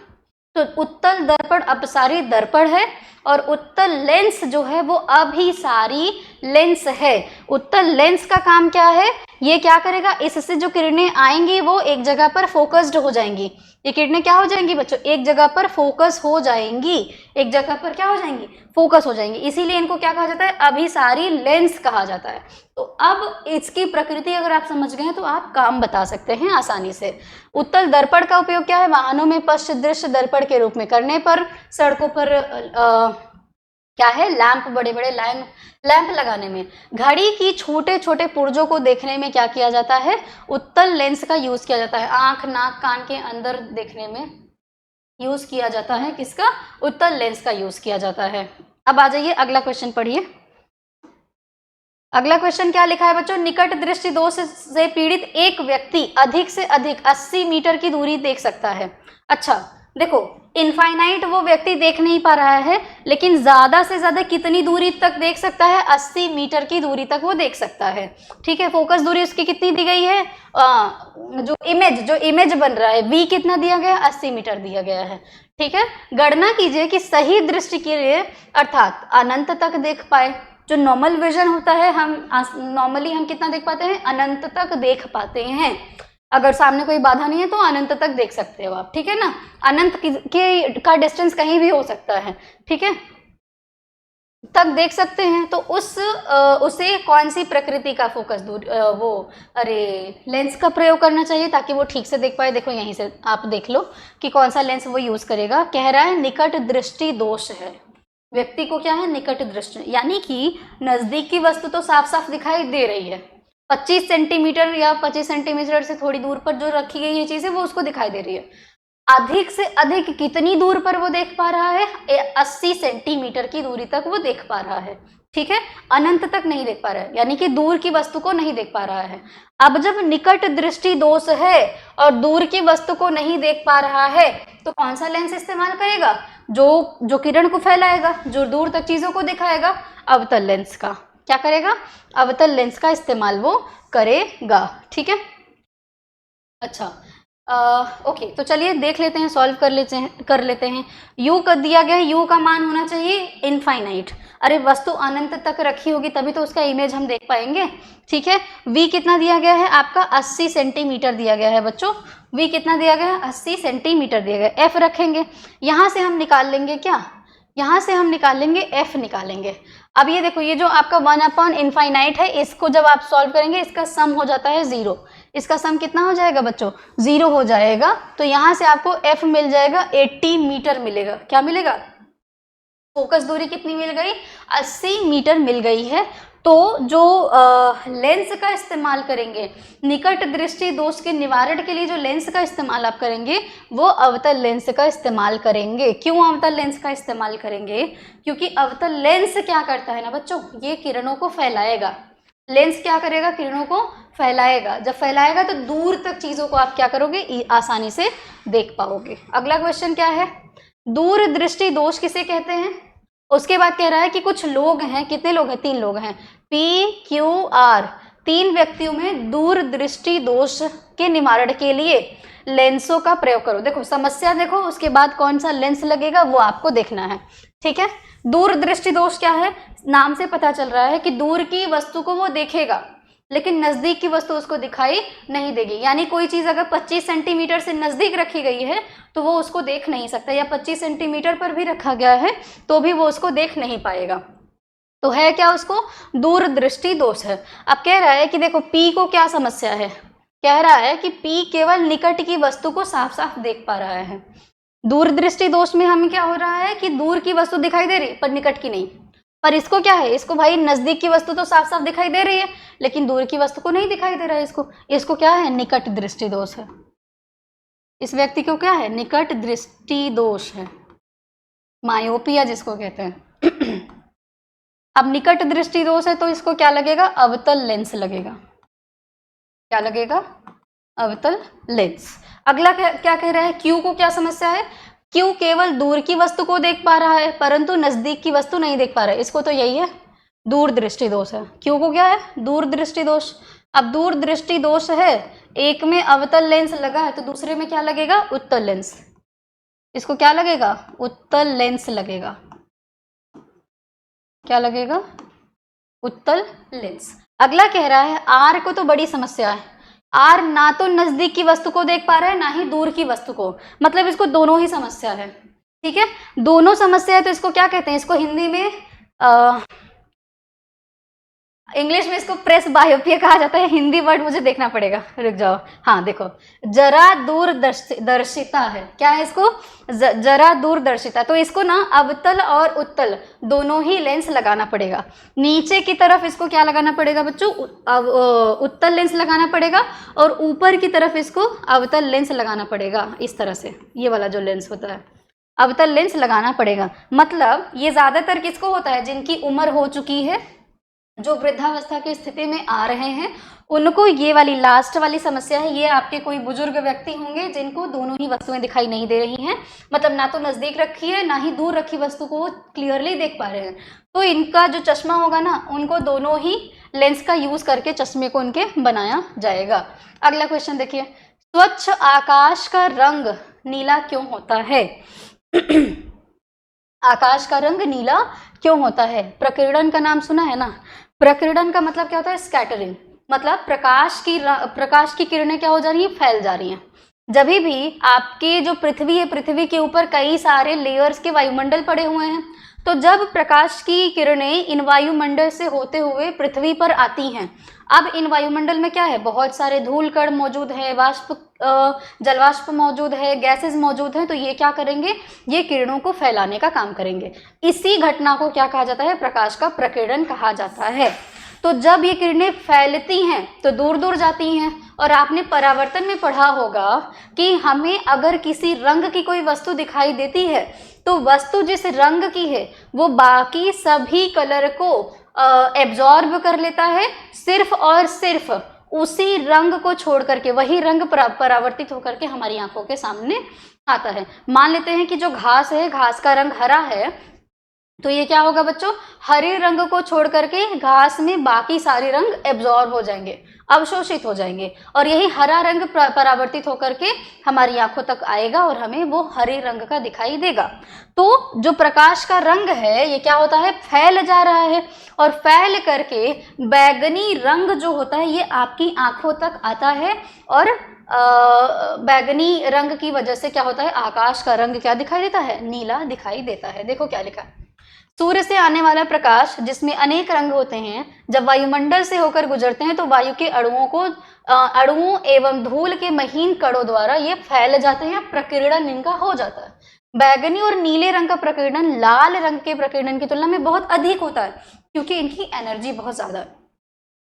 तो उत्तल दर्पण अपसारी दर्पण है और उत्तल लेंस जो है वो अभिसारी लेंस है। उत्तल लेंस का काम क्या है, ये क्या करेगा, इससे जो किरणें आएंगी वो एक जगह पर फोकस्ड हो जाएंगी। ये किरणें क्या हो जाएंगी बच्चों, एक जगह पर फोकस हो जाएंगी, एक जगह पर क्या हो जाएंगी, फोकस हो जाएंगी। इसीलिए इनको क्या कहा जाता है, अभिसारी लेंस कहा जाता है। तो अब इसकी प्रकृति अगर आप समझ गए हैं तो आप काम बता सकते हैं आसानी से। उत्तल दर्पण का उपयोग क्या है, वाहनों में पश्च दृश्य दर्पण के रूप में करने पर, सड़कों पर क्या है, लैंप, बड़े बड़े लैंप लगाने में, घड़ी की छोटे छोटे पुर्जों को देखने में क्या किया जाता है, उत्तल लेंस का यूज किया जाता है। आंख नाक कान के अंदर देखने में यूज किया जाता है, किसका, उत्तल लेंस का यूज किया जाता है। अब आ जाइए अगला क्वेश्चन पढ़िए। अगला क्वेश्चन क्या लिखा है बच्चों, निकट दृष्टि दोष से पीड़ित एक व्यक्ति अधिक से अधिक 80 मीटर की दूरी देख सकता है। अच्छा देखो, इनफाइनाइट वो व्यक्ति देख नहीं पा रहा है, लेकिन ज्यादा से ज्यादा कितनी दूरी तक देख सकता है, 80 मीटर की दूरी तक वो देख सकता है। ठीक है, फोकस दूरी उसकी कितनी दी गई है, जो इमेज बन रहा है v कितना दिया गया है, 80 मीटर दिया गया है। ठीक है, गणना कीजिए कि सही दृष्टि के लिए अर्थात अनंत तक देख पाए। जो नॉर्मल विजन होता है, नॉर्मली हम कितना देख पाते हैं, अनंत तक देख पाते हैं। अगर सामने कोई बाधा नहीं है तो अनंत तक देख सकते हो आप। ठीक है ना, अनंत का डिस्टेंस कहीं भी हो सकता है। ठीक है, तक देख सकते हैं। तो उसे कौन सी प्रकृति का फोकस लेंस का प्रयोग करना चाहिए ताकि वो ठीक से देख पाए। देखो यहीं से आप देख लो कि कौन सा लेंस वो यूज करेगा। कह रहा है निकट दृष्टि दोष है, व्यक्ति को क्या है, निकट दृष्टि, यानी कि नजदीक की वस्तु तो साफ साफ दिखाई दे रही है, 25 सेंटीमीटर या 25 सेंटीमीटर से थोड़ी दूर पर जो रखी गई ये चीज है वो उसको दिखाई दे रही है। अधिक से अधिक कितनी दूर पर वो देख पा रहा है, 80 सेंटीमीटर की दूरी तक वो देख पा रहा है। ठीक है, अनंत तक नहीं देख पा रहा है, यानी कि दूर की वस्तु को नहीं देख पा रहा है। अब जब निकट दृष्टि दोष है और दूर की वस्तु को नहीं देख पा रहा है तो कौन सा लेंस इस्तेमाल करेगा? जो किरण को फैलाएगा, जो दूर तक चीजों को दिखाएगा, अवतल लेंस का। क्या करेगा? अवतल लेंस का इस्तेमाल वो करेगा। ठीक है, अच्छा ओके, तो चलिए देख लेते हैं, सॉल्व कर लेते हैं। u का दिया गया है, u का मान होना चाहिए इनफाइनाइट। अरे वस्तु अनंत तक रखी होगी तभी तो उसका इमेज हम देख पाएंगे। ठीक है, v कितना दिया गया है आपका? 80 सेंटीमीटर दिया गया है बच्चों। v कितना दिया गया है? 80 सेंटीमीटर दिया गया है। f रखेंगे, यहाँ से हम निकाल लेंगे क्या? यहाँ से हम निकाल लेंगे f निकालेंगे। अब ये देखो, ये जो आपका 1/इनफाइनाइट है, इसको जब आप सॉल्व करेंगे इसका सम हो जाता है 0। इसका सम कितना हो जाएगा बच्चों? 0 हो जाएगा। तो यहाँ से आपको f मिल जाएगा 80 मीटर मिलेगा। क्या मिलेगा? फोकस दूरी कितनी मिल गई? 80 मीटर मिल गई है। तो जो लेंस का इस्तेमाल करेंगे निकट दृष्टि दोष के निवारण के लिए, जो लेंस का इस्तेमाल आप करेंगे वो अवतल लेंस का इस्तेमाल करेंगे। क्यों अवतल लेंस का इस्तेमाल करेंगे? क्योंकि अवतल लेंस क्या करता है ना बच्चों, ये किरणों को फैलाएगा। लेंस क्या करेगा? किरणों को फैलाएगा। जब फैलाएगा तो दूर तक चीजों को आप क्या करोगे? आसानी से देख पाओगे। अगला क्वेश्चन क्या है? दूर दृष्टि दोष किसे कहते हैं? उसके बाद कह रहा है कि कुछ लोग हैं, कितने लोग हैं? 3 लोग हैं, PQR, 3 व्यक्तियों में दूर दृष्टि दोष के निवारण के लिए लेंसों का प्रयोग करो। देखो समस्या देखो, उसके बाद कौन सा लेंस लगेगा वो आपको देखना है। ठीक है, दूर दृष्टि दोष क्या है? नाम से पता चल रहा है कि दूर की वस्तु को वो देखेगा लेकिन नजदीक की वस्तु उसको दिखाई नहीं देगी। यानी कोई चीज अगर 25 सेंटीमीटर से नजदीक रखी गई है तो वो उसको देख नहीं सकता, या 25 सेंटीमीटर पर भी रखा गया है तो भी वो उसको देख नहीं पाएगा। तो है क्या? उसको दूर दृष्टि दोष है। अब कह रहा है कि देखो P को क्या समस्या है? कह रहा है कि P केवल निकट की वस्तु को साफ साफ देख पा रहा है। दूर दृष्टि दोष में हमें क्या हो रहा है कि दूर की वस्तु दिखाई दे रही पर निकट की नहीं। पर इसको क्या है? इसको भाई नजदीक की वस्तु तो साफ साफ दिखाई दे रही है लेकिन दूर की वस्तु को नहीं दिखाई दे रहा है। इसको क्या है? निकट दृष्टि दोष है। इस व्यक्ति को क्या है? निकट दृष्टि दोष है, मायोपिया जिसको कहते हैं। अब निकट दृष्टि दोष है तो इसको क्या लगेगा? अवतल लेंस लगेगा। क्या लगेगा? अवतल लेंस। अगला क्या कह रहा है? Q को क्या समस्या है? Q केवल दूर की वस्तु को देख पा रहा है परंतु नजदीक की वस्तु नहीं देख पा रहा है। इसको तो यही है, दूर दृष्टि दोष है। Q को क्या है? दूर दृष्टि दोष। अब दूर दृष्टि दोष है, एक में अवतल लेंस लगा है तो दूसरे में क्या लगेगा? उत्तल लेंस। इसको क्या लगेगा? उत्तल लेंस लगेगा। क्या लगेगा? उत्तल लेंस। अगला कह रहा है R को तो बड़ी समस्या है। R ना तो नजदीक की वस्तु को देख पा रहा है ना ही दूर की वस्तु को, मतलब इसको दोनों ही समस्या है। ठीक है, दोनों समस्या है तो इसको क्या कहते हैं? इसको हिंदी में इंग्लिश में इसको प्रेस बायोपिया कहा जाता है। हिंदी वर्ड मुझे देखना पड़ेगा, रुक जाओ। हाँ देखो, जरा दूरदर्शिता है। क्या है इसको? जरा दूरदर्शिता। तो इसको ना अवतल और उत्तल दोनों ही लेंस लगाना पड़ेगा। नीचे की तरफ इसको क्या लगाना पड़ेगा बच्चों? उत्तल लेंस लगाना पड़ेगा और ऊपर की तरफ इसको अवतल लेंस लगाना पड़ेगा। इस तरह से ये वाला जो लेंस होता है अवतल लेंस लगाना पड़ेगा। मतलब ये ज्यादातर किसको होता है? जिनकी उम्र हो चुकी है, जो वृद्धावस्था की स्थिति में आ रहे हैं, उनको ये वाली लास्ट वाली समस्या है। ये आपके कोई बुजुर्ग व्यक्ति होंगे जिनको दोनों ही वस्तुएं दिखाई नहीं दे रही हैं, मतलब ना तो नजदीक रखी है ना ही दूर रखी वस्तु को वो क्लियरली देख पा रहे हैं। तो इनका जो चश्मा होगा ना, उनको दोनों ही लेंस का यूज करके चश्मे को उनके बनाया जाएगा। अगला क्वेश्चन देखिए, स्वच्छ आकाश का रंग नीला क्यों होता है? आकाश का रंग नीला क्यों होता है? प्रकीर्णन का नाम सुना है ना? प्रकीर्णन का मतलब क्या होता है? स्कैटरिंग। मतलब प्रकाश की किरणें क्या हो जा रही हैं? फैल जा रही हैं। जब भी आपकी जो पृथ्वी है, पृथ्वी के ऊपर कई सारे लेयर्स के वायुमंडल पड़े हुए हैं, तो जब प्रकाश की किरणें इन वायुमंडल से होते हुए पृथ्वी पर आती हैं, अब इन वायुमंडल में क्या है? बहुत सारे धूल कण मौजूद है, जलवाष्प मौजूद है, गैसेस मौजूद हैं। तो ये क्या करेंगे? ये किरणों को फैलाने का काम करेंगे। इसी घटना को क्या कहा जाता है? प्रकाश का प्रकीर्णन कहा जाता है। तो जब ये किरणें फैलती हैं तो दूर दूर जाती हैं। और आपने परावर्तन में पढ़ा होगा कि हमें अगर किसी रंग की कोई वस्तु दिखाई देती है तो वस्तु जिस रंग की है वो बाकी सभी कलर को एब्जॉर्ब कर लेता है सिर्फ और सिर्फ उसी रंग को छोड़ करके, वही रंग परावर्तित होकर के हमारी आंखों के सामने आता है। मान लेते हैं कि जो घास है, घास का रंग हरा है, तो ये क्या होगा बच्चों, हरे रंग को छोड़ करके घास में बाकी सारे रंग एब्जॉर्ब हो जाएंगे, अवशोषित हो जाएंगे, और यही हरा रंग परावर्तित होकर के हमारी आंखों तक आएगा और हमें वो हरे रंग का दिखाई देगा। तो जो प्रकाश का रंग है ये क्या होता है, फैल जा रहा है, और फैल करके बैगनी रंग जो होता है ये आपकी आंखों तक आता है, और बैगनी रंग की वजह से क्या होता है, आकाश का रंग क्या दिखाई देता है, नीला दिखाई देता है। देखो क्या लिखा है, सूर्य से आने वाला प्रकाश जिसमें अनेक रंग होते हैं, जब वायुमंडल से होकर गुजरते हैं तो वायु के अणुओं एवं धूल के महीन कणों द्वारा ये फैल जाते हैं, प्रकीर्णन इनका हो जाता है। बैगनी और नीले रंग का प्रकीर्णन लाल रंग के प्रकीर्णन की तुलना में बहुत अधिक होता है, क्योंकि इनकी एनर्जी बहुत ज्यादा है।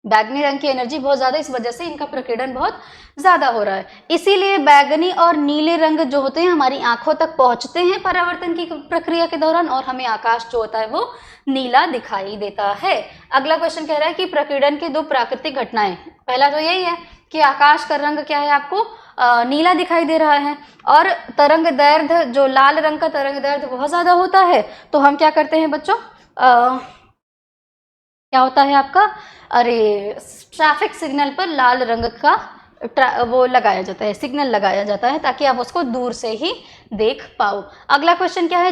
बैगनी रंग की एनर्जी बहुत ज्यादा, इस वजह से इनका प्रकीर्णन बहुत ज्यादा हो रहा है। इसीलिए बैगनी और नीले रंग जो होते हैं हमारी आंखों तक पहुंचते हैं परावर्तन की प्रक्रिया के दौरान, और हमें आकाश जो होता है वो नीला दिखाई देता है। अगला क्वेश्चन कह रहा है कि प्रकीर्णन के दो प्राकृतिक घटनाएं, पहला तो यही है कि आकाश का रंग क्या है, आपको नीला दिखाई दे रहा है, और तरंग दैर्ध्य जो लाल रंग का तरंग दैर्ध्य बहुत ज्यादा होता है, तो हम क्या करते हैं बच्चों, क्या होता है आपका, अरे ट्रैफिक सिग्नल पर लाल रंग का वो लगाया जाता है, सिग्नल लगाया जाता है, ताकि आप उसको दूर से ही देख पाओ। अगला क्वेश्चन क्या है,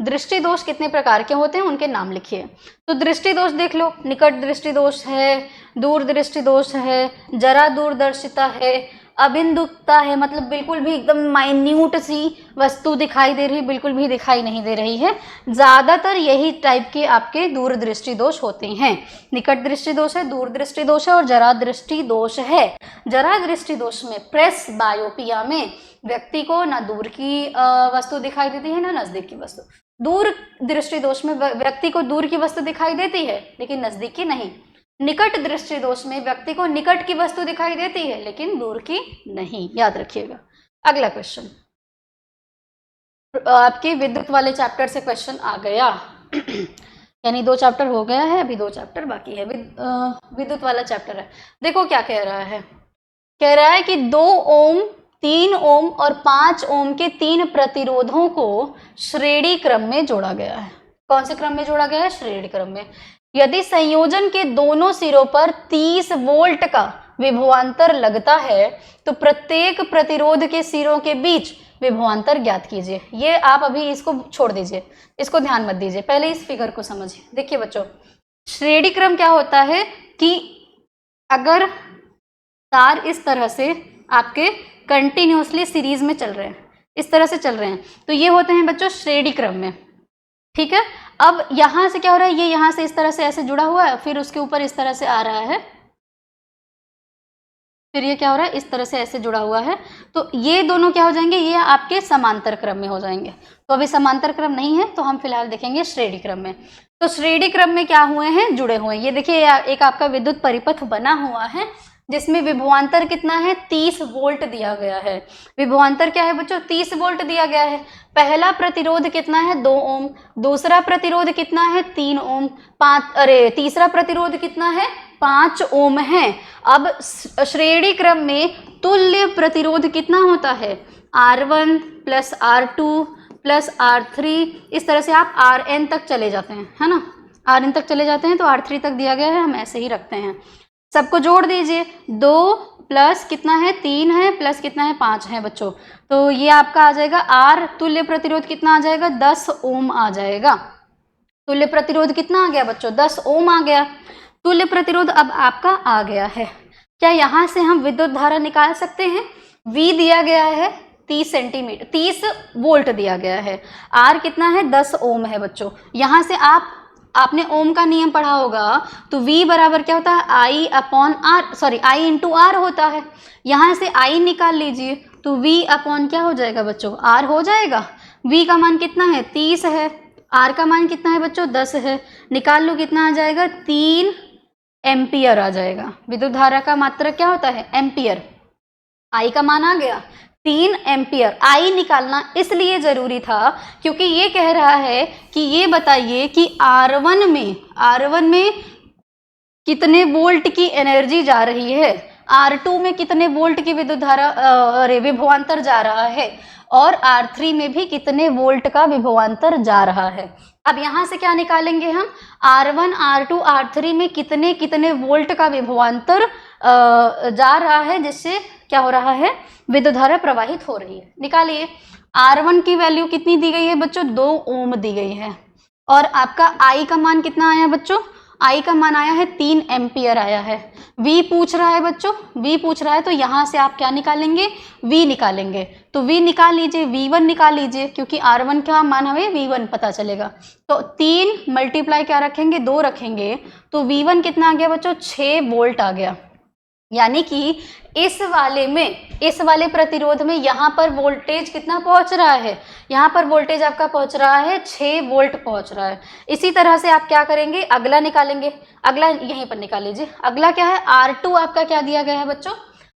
दृष्टि दोष कितने प्रकार के होते हैं, उनके नाम लिखिए। तो दृष्टि दोष देख लो, निकट दृष्टि दोष है, दूर दृष्टि दोष है, जरा दूरदर्शिता है, अबिंदुकता है, मतलब बिल्कुल भी एकदम माइन्यूट सी वस्तु दिखाई दे रही, बिल्कुल भी दिखाई नहीं दे रही है। ज्यादातर यही टाइप के आपके दूरदृष्टि दोष होते हैं। निकट दृष्टि दोष है, दूर दृष्टि दोष है, और जरा दृष्टि दोष है। जरा दृष्टि दोष में प्रेस बायोपिया में व्यक्ति को ना दूर की वस्तु दिखाई देती है ना नजदीक की वस्तु। दूर दृष्टि दोष में व्यक्ति को दूर की वस्तु दिखाई देती है लेकिन नजदीक की नहीं। निकट दृष्टि दोष में व्यक्ति को निकट की वस्तु दिखाई देती है लेकिन दूर की नहीं, याद रखिएगा। अगला क्वेश्चन आपके विद्युत वाले चैप्टर से क्वेश्चन आ गया यानी 2 चैप्टर हो गया है, अभी 2 चैप्टर बाकी है, विद्युत वाला चैप्टर है। देखो क्या कह रहा है, कह रहा है कि 2 ओम 3 ओम और 5 ओम के 3 प्रतिरोधों को श्रेणी क्रम में जोड़ा गया है। कौन से क्रम में जोड़ा गया है, श्रेणी क्रम में। यदि संयोजन के दोनों सिरों पर 30 वोल्ट का विभवांतर लगता है तो प्रत्येक प्रतिरोध के सिरों के बीच विभवांतर ज्ञात कीजिए। ये आप अभी इसको छोड़ दीजिए, इसको ध्यान मत दीजिए, पहले इस फिगर को समझिए। देखिए बच्चों, श्रेणी क्रम क्या होता है कि अगर तार इस तरह से आपके कंटिन्यूअसली सीरीज में चल रहे हैं, इस तरह से चल रहे हैं, तो ये होते हैं बच्चों श्रेणी क्रम में, ठीक है। अब यहां से क्या हो रहा है, ये यहां से इस तरह से ऐसे जुड़ा हुआ है, फिर उसके ऊपर इस तरह से आ रहा है, फिर ये क्या हो रहा है, इस तरह से ऐसे जुड़ा हुआ है, तो ये दोनों क्या हो जाएंगे, ये आपके समांतर क्रम में हो जाएंगे। तो अभी समांतर क्रम नहीं है, तो हम फिलहाल देखेंगे श्रेणी क्रम में। तो श्रेणी क्रम में क्या हुए हैं, जुड़े हुए हैं। ये देखिए एक आपका विद्युत परिपथ बना हुआ है जिसमें विभवांतर कितना है, 30 वोल्ट दिया गया है। विभवांतर क्या है बच्चों, 30 वोल्ट दिया गया है। पहला प्रतिरोध कितना है, 2 ओम, दूसरा प्रतिरोध कितना है, 3 ओम, तीसरा प्रतिरोध कितना है, 5 ओम है। अब श्रेणी क्रम में तुल्य प्रतिरोध कितना होता है, R1 plus R2 plus R3, इस तरह से आप Rn तक चले जाते हैं, है ना, Rn तक चले जाते हैं, तो R3 तक दिया गया है, हम ऐसे ही रखते हैं। सबको जोड़ दीजिए, 2 प्लस कितना है, 3 है, प्लस कितना है, 5 है बच्चों। तो ये आपका आ जाएगा R, तुल्य प्रतिरोध कितना आ जाएगा, 10 ओम आ जाएगा। तुल्य प्रतिरोध कितना आ गया बच्चों, 10 ओम आ गया। तुल्य प्रतिरोध अब आपका आ गया है। क्या यहाँ से हम विद्युत धारा निकाल सकते हैं, V दिया गया है 30 वोल्ट दिया गया है, R कितना है, 10 ओम है बच्चों। यहाँ से आपने ओम का नियम पढ़ा होगा, तो V बराबर क्या होता है, I इंटू R होता है। यहाँ से I निकाल लीजिए, तो V अपॉन क्या हो जाएगा बच्चों, R हो जाएगा। V का मान कितना है, 30 है, R का मान कितना है बच्चों, 10 है। निकाल लो कितना आ जाएगा, 3 एम्पियर आ जाएगा। विद्युत धारा का मात्रक क्या होता है, एम्पियर। I का मान आ गया, 3 एम्पियर। आई निकालना इसलिए ज़रूरी था क्योंकि ये कह रहा है कि ये बताइए कि R1 में कितने वोल्ट की एनर्जी जा रही है, R2 में कितने वोल्ट की विद्युत धारा विभवांतर जा रहा है, और R3 में भी कितने वोल्ट का विभवांतर जा रहा है। अब यहाँ से क्या निकालेंगे हम, R1, R2, R3 में कितने कितने वोल्ट का विभवांतर जा रहा है, जिससे क्या हो रहा है, विद्युत धारा प्रवाहित हो रही है। निकालिए। R1 की वैल्यू कितनी दी गई है बच्चों, 2 ओम दी गई है, और आपका I का मान कितना आया बच्चों, I का मान आया है 3 एम्पियर आया है। V पूछ रहा है बच्चों, V पूछ रहा है, तो यहाँ से आप क्या निकालेंगे, V निकालेंगे। तो V निकाल लीजिए, V1 निकाल लीजिए, क्योंकि R1 का मान हमें V1 पता चलेगा। तो 3 मल्टीप्लाई क्या रखेंगे, 2 रखेंगे, तो V1 कितना आ गया बच्चों, 6 वोल्ट आ गया। यानी कि इस वाले प्रतिरोध में यहाँ पर वोल्टेज कितना पहुंच रहा है, यहाँ पर वोल्टेज आपका पहुंच रहा है 6 वोल्ट पहुंच रहा है। इसी तरह से आप क्या करेंगे, अगला निकालेंगे। अगला यहीं पर निकाल लीजिए। अगला क्या है, R2 आपका क्या दिया गया है बच्चों,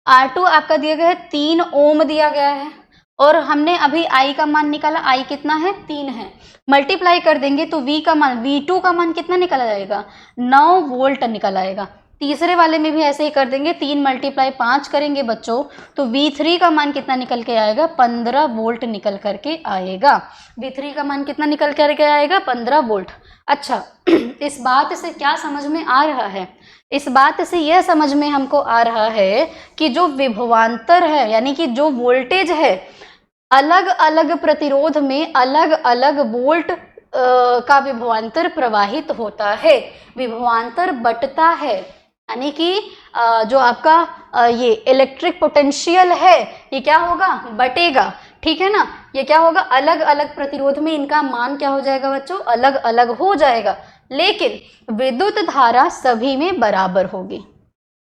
R2 आपका दिया गया है 3 ओम दिया गया है, और हमने अभी I का मान निकाला, I कितना है, 3 है। मल्टीप्लाई कर देंगे तो V का मान, V2 का मान कितना निकल आएगा, 9 वोल्ट निकल आएगा। तीसरे वाले में भी ऐसे ही कर देंगे, 3 मल्टीप्लाई 5 करेंगे बच्चों, तो V3 का मान कितना निकल के आएगा, 15 वोल्ट निकल करके आएगा। V3 का मान कितना निकल करके आएगा, 15 वोल्ट। अच्छा, इस बात से क्या समझ में आ रहा है, इस बात से यह समझ में हमको आ रहा है कि जो विभवांतर है, यानी कि जो वोल्टेज है, अलग अलग प्रतिरोध में अलग अलग वोल्ट का विभवांतर प्रवाहित होता है, विभवांतर बटता है। यानी कि जो आपका ये इलेक्ट्रिक पोटेंशियल है, ये क्या होगा, बटेगा। ठीक है ना, ये क्या होगा, अलग अलग प्रतिरोध में इनका मान क्या हो जाएगा बच्चों, अलग अलग हो जाएगा, लेकिन विद्युत धारा सभी में बराबर होगी।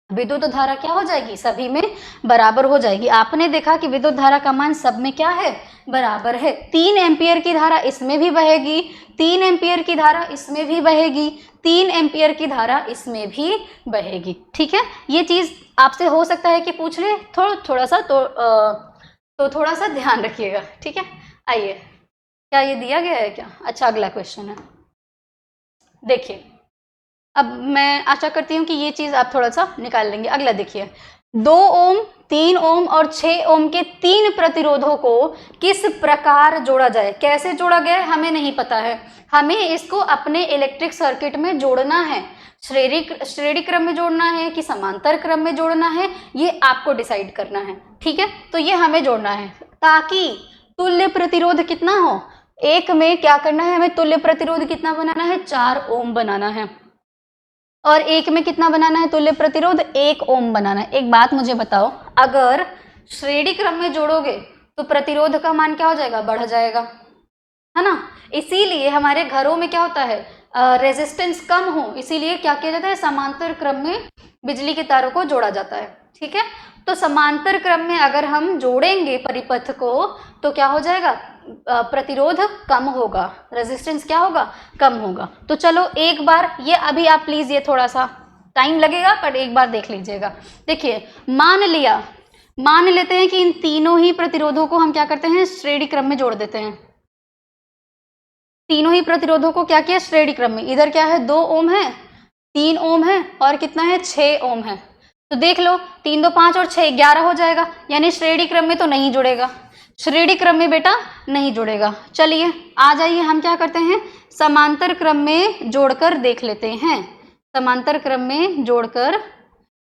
विद्युत धारा क्या हो जाएगी, सभी में बराबर हो जाएगी। आपने देखा कि विद्युत धारा का मान सब में क्या है, बराबर है। 3 एम्पियर की धारा इसमें भी बहेगी, 3 एम्पियर की धारा इसमें भी बहेगी, 3 एम्पियर की धारा इसमें भी बहेगी। ठीक है, ये चीज आपसे हो सकता है कि पूछ ले, थोड़ा सा तो थोड़ा सा ध्यान रखिएगा। ठीक है, आइए, क्या ये दिया गया है क्या। अच्छा, अगला क्वेश्चन है, देखिए। अब मैं आशा करती हूँ कि ये चीज़ आप थोड़ा सा निकाल लेंगे। अगला देखिए, 2 ओम, 3 ओम और 6 ओम के 3 प्रतिरोधों को किस प्रकार जोड़ा जाए। कैसे जोड़ा गया है हमें नहीं पता है, हमें इसको अपने इलेक्ट्रिक सर्किट में जोड़ना है। श्रेणी क्रम में जोड़ना है कि समांतर क्रम में जोड़ना है, ये आपको डिसाइड करना है। ठीक है, तो ये हमें जोड़ना है ताकि तुल्य प्रतिरोध कितना हो। एक में क्या करना है, हमें तुल्य प्रतिरोध कितना बनाना है, 4 ओम बनाना है, और एक में कितना बनाना है, तुल्य प्रतिरोध 1 ओम बनाना है। एक बात मुझे बताओ, अगर श्रेणी क्रम में जोड़ोगे तो प्रतिरोध का मान क्या हो जाएगा, बढ़ जाएगा, है ना। इसीलिए हमारे घरों में क्या होता है, रेजिस्टेंस कम हो, इसीलिए क्या किया जाता है, समांतर क्रम में बिजली के तारों को जोड़ा जाता है। ठीक है, तो समांतर क्रम में अगर हम जोड़ेंगे परिपथ को तो क्या हो जाएगा, प्रतिरोध कम होगा, रेजिस्टेंस क्या होगा, कम होगा। तो चलो एक बार ये अभी आप प्लीज, ये थोड़ा सा टाइम लगेगा पर एक बार देख लीजिएगा। देखिए, मान लेते हैं कि इन तीनों ही प्रतिरोधों को हम क्या करते हैं, श्रेणी क्रम में जोड़ देते हैं। तीनों ही प्रतिरोधों को क्या किया, श्रेणी क्रम में। इधर क्या है, 2 ओम है, 3 ओम है, और कितना है, 6 ओम है। तो देख लो, 3 2 5 और 6 11 हो जाएगा, यानी श्रेणी क्रम में तो नहीं जुड़ेगा, श्रेणी क्रम में बेटा नहीं जुड़ेगा। चलिए आ जाइए, हम क्या करते हैं, समांतर क्रम में जोड़कर देख लेते हैं, समांतर क्रम में जोड़कर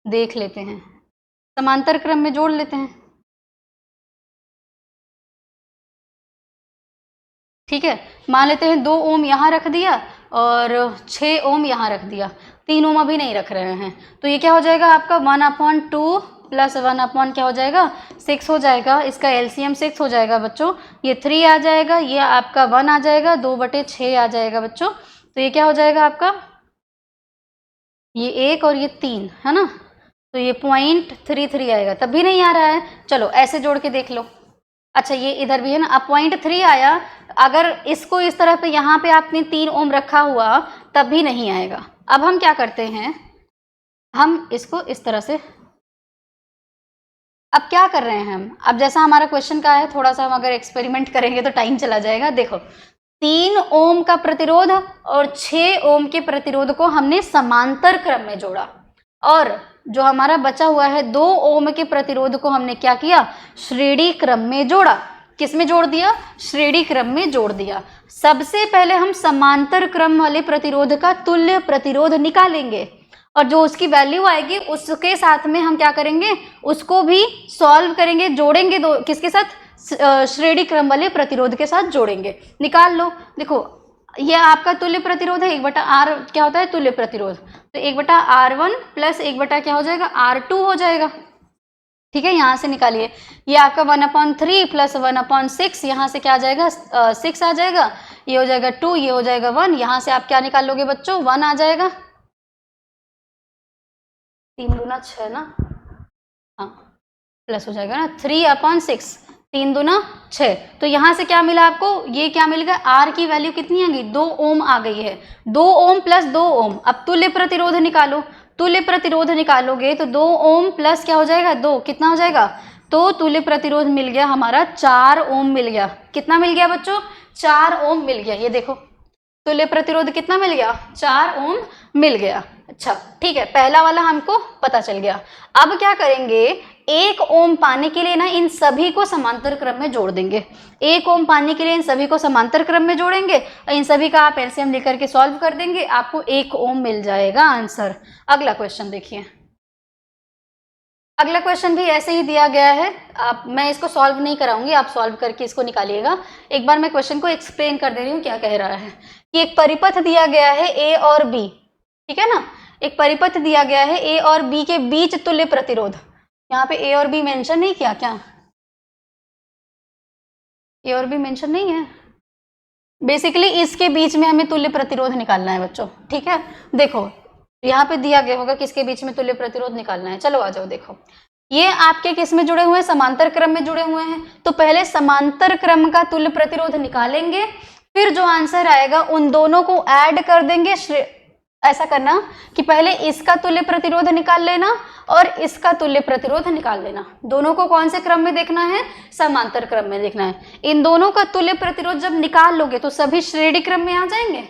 देख लेते हैं, समांतर क्रम में जोड़ लेते हैं। ठीक है, मान लेते हैं 2 ओम यहाँ रख दिया और 6 ओम यहाँ रख दिया, 3 ओम अभी नहीं रख रहे हैं, तो ये क्या हो जाएगा आपका 1/2 प्लस 1/ क्या हो जाएगा, 6 हो जाएगा। इसका एलसीएम 6 हो जाएगा बच्चों, ये 3 आ जाएगा, ये आपका 1 आ जाएगा, 2/6 आ जाएगा बच्चों। तो ये क्या हो जाएगा आपका, ये 1 और ये 3 है ना, तो ये 0.33 आएगा। तब भी नहीं आ रहा है, चलो ऐसे जोड़ के देख लो। अच्छा, ये इधर भी है ना, अब 0.3 आया, अगर इसको इस तरह पे यहाँ पे आपने 3 ओम रखा हुआ तब भी नहीं आएगा। अब हम क्या करते हैं, हम इसको इस तरह से अब क्या कर रहे हैं हम, अब जैसा हमारा क्वेश्चन का है, थोड़ा सा हम अगर एक्सपेरिमेंट करेंगे तो टाइम चला जाएगा। देखो 3 ओम का प्रतिरोध और 6 ओम के प्रतिरोध को हमने समांतर क्रम में जोड़ा, और जो हमारा बचा हुआ है 2 ओम के प्रतिरोध को हमने क्या किया, श्रेणी क्रम में जोड़ा। किस में जोड़ दिया, श्रेणी क्रम में जोड़ दिया। सबसे पहले हम समांतर क्रम वाले प्रतिरोध का तुल्य प्रतिरोध निकालेंगे, और जो उसकी वैल्यू आएगी उसके साथ में हम क्या करेंगे, उसको भी सॉल्व करेंगे, जोड़ेंगे। दो किसके साथ, श्रेणी क्रम वाले प्रतिरोध के साथ जोड़ेंगे। निकाल लो। देखो ये आपका तुल्य प्रतिरोध है, 1/r क्या होता है, तुल्य प्रतिरोध। तो 1/r1 प्लस 1 क्या हो जाएगा, r2 हो जाएगा। ठीक है, यहाँ से निकालिए। ये आपका 1/3 प्लस 1/6, यहाँ से क्या आ जाएगा, 6 आ जाएगा। ये हो जाएगा 2, ये हो जाएगा 1। यहाँ से आप क्या निकाल लोगे बच्चों, 1 आ जाएगा। 3 दूना 6 ना, हाँ प्लस हो जाएगा ना 3/6, 3 दूना 6। तो यहाँ से क्या मिला आपको, ये क्या मिल गया, आर की वैल्यू कितनी आ गई, 2 ओम आ गई है। 2 ओम प्लस 2 ओम। अब तुल्य प्रतिरोध निकालो, तुल्य प्रतिरोध निकालोगे तो 2 ओम प्लस क्या हो जाएगा, 2, कितना हो जाएगा, तो तुल्य प्रतिरोध मिल गया हमारा 4 ओम मिल गया। कितना मिल गया बच्चों, 4 ओम मिल गया। ये देखो तुल्य प्रतिरोध कितना मिल गया, 4 ओम मिल गया। अच्छा ठीक है, पहला वाला हमको पता चल गया। अब क्या करेंगे, 1 ओम पाने के लिए ना इन सभी को समांतर क्रम में जोड़ देंगे। 1 ओम पाने के लिए इन सभी को समांतर क्रम में जोड़ेंगे, और इन सभी का आप एलसीएम लेकर के सॉल्व कर देंगे, आपको 1 ओम मिल जाएगा आंसर। अगला क्वेश्चन देखिए। अगला क्वेश्चन भी ऐसे ही दिया गया है। मैं इसको सॉल्व नहीं कराऊंगी, आप सॉल्व करके इसको निकालिएगा। एक बार मैं क्वेश्चन को एक्सप्लेन कर दे रही हूँ क्या कह रहा है। कि एक परिपथ दिया गया है ए और बी, ठीक है ना, एक परिपथ दिया गया है ए और बी के बीच तुल्य प्रतिरोध। यहाँ पे ए और बी मेंशन नहीं किया क्या, ए और बी मेंशन नहीं है। बेसिकली इसके बीच में हमें तुल्य प्रतिरोध निकालना है बच्चों। ठीक है, देखो यहाँ पे दिया गया होगा किसके बीच में तुल्य प्रतिरोध निकालना है। चलो आ जाओ, देखो ये आपके किस में जुड़े हुए हैं, समांतर क्रम में जुड़े हुए हैं। तो पहले समांतर क्रम का तुल्य प्रतिरोध निकालेंगे, फिर जो आंसर आएगा उन दोनों को ऐड कर देंगे। ऐसा करना कि पहले इसका तुल्य प्रतिरोध निकाल लेना और इसका तुल्य प्रतिरोध निकाल लेना। दोनों को कौन से क्रम में देखना है, समांतर क्रम में देखना है। इन दोनों का तुल्य प्रतिरोध जब निकाल लोगे तो सभी श्रेणी क्रम में आ जाएंगे,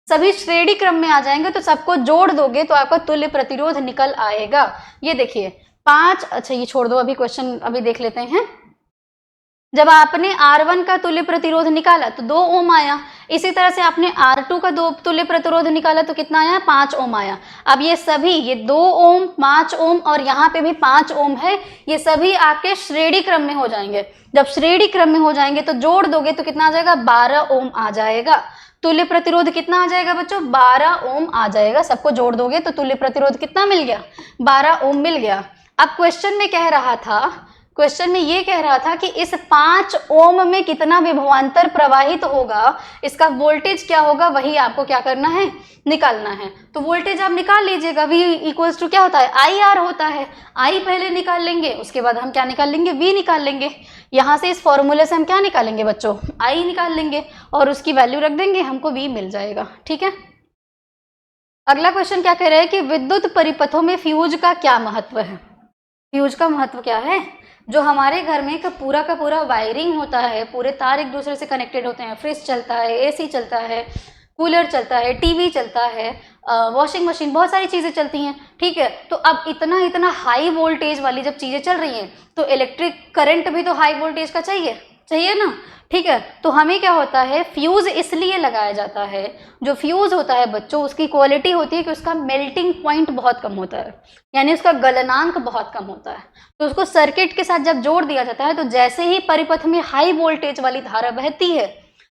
सभी श्रेणी क्रम में आ जाएंगे। तो सबको जोड़ दोगे तो आपका तुल्य प्रतिरोध निकल आएगा। ये देखिए 5, अच्छा ये छोड़ दो, अभी क्वेश्चन अभी देख लेते हैं। जब आपने R1 का तुल्य प्रतिरोध निकाला तो 2 ओम आया। इसी तरह से आपने R2 का तुल्य प्रतिरोध निकाला तो कितना आया, 5 ओम आया। अब ये सभी, ये 2 ओम, 5 ओम और यहाँ पे भी 5 ओम है, ये सभी आपके श्रेणी क्रम में हो जाएंगे। जब श्रेणी क्रम में हो जाएंगे तो जोड़ दोगे तो कितना आ जाएगा, 12 ओम आ जाएगा। तुल्य प्रतिरोध कितना आ जाएगा बच्चों, 12 ओम आ जाएगा। सबको जोड़ दोगे तो तुल्य प्रतिरोध कितना मिल गया, 12 ओम मिल गया। अब क्वेश्चन में कह रहा था, क्वेश्चन में ये कह रहा था कि इस 5 ओम में कितना विभवांतर प्रवाहित होगा, इसका वोल्टेज क्या होगा, वही आपको क्या करना है, निकालना है। तो वोल्टेज आप निकाल लीजिएगा। V इक्वल्स टू क्या होता है, IR होता है। I पहले निकाल लेंगे, उसके बाद हम क्या निकाल लेंगे, V निकाल लेंगे। यहाँ से इस फॉर्मूले से हम क्या निकालेंगे बच्चों, I निकाल लेंगे और उसकी वैल्यू रख देंगे, हमको V मिल जाएगा। ठीक है, अगला क्वेश्चन क्या कह रहा है कि विद्युत परिपथों में फ्यूज का क्या महत्व है। फ्यूज का महत्व क्या है, जो हमारे घर में का पूरा वायरिंग होता है, पूरे तार एक दूसरे से कनेक्टेड होते हैं। फ्रिज चलता है, एसी चलता है, कूलर चलता है, टीवी चलता है, वॉशिंग मशीन, बहुत सारी चीज़ें चलती हैं। ठीक है, तो अब इतना हाई वोल्टेज वाली जब चीज़ें चल रही हैं तो इलेक्ट्रिक करंट भी तो हाई वोल्टेज का चाहिए ना। ठीक है, तो हमें क्या होता है, फ्यूज़ इसलिए लगाया जाता है। जो फ्यूज़ होता है बच्चों, उसकी क्वालिटी होती है कि उसका मेल्टिंग पॉइंट बहुत कम होता है, यानी उसका गलनांक बहुत कम होता है। तो उसको सर्किट के साथ जब जोड़ दिया जाता है तो जैसे ही परिपथ में हाई वोल्टेज वाली धारा बहती है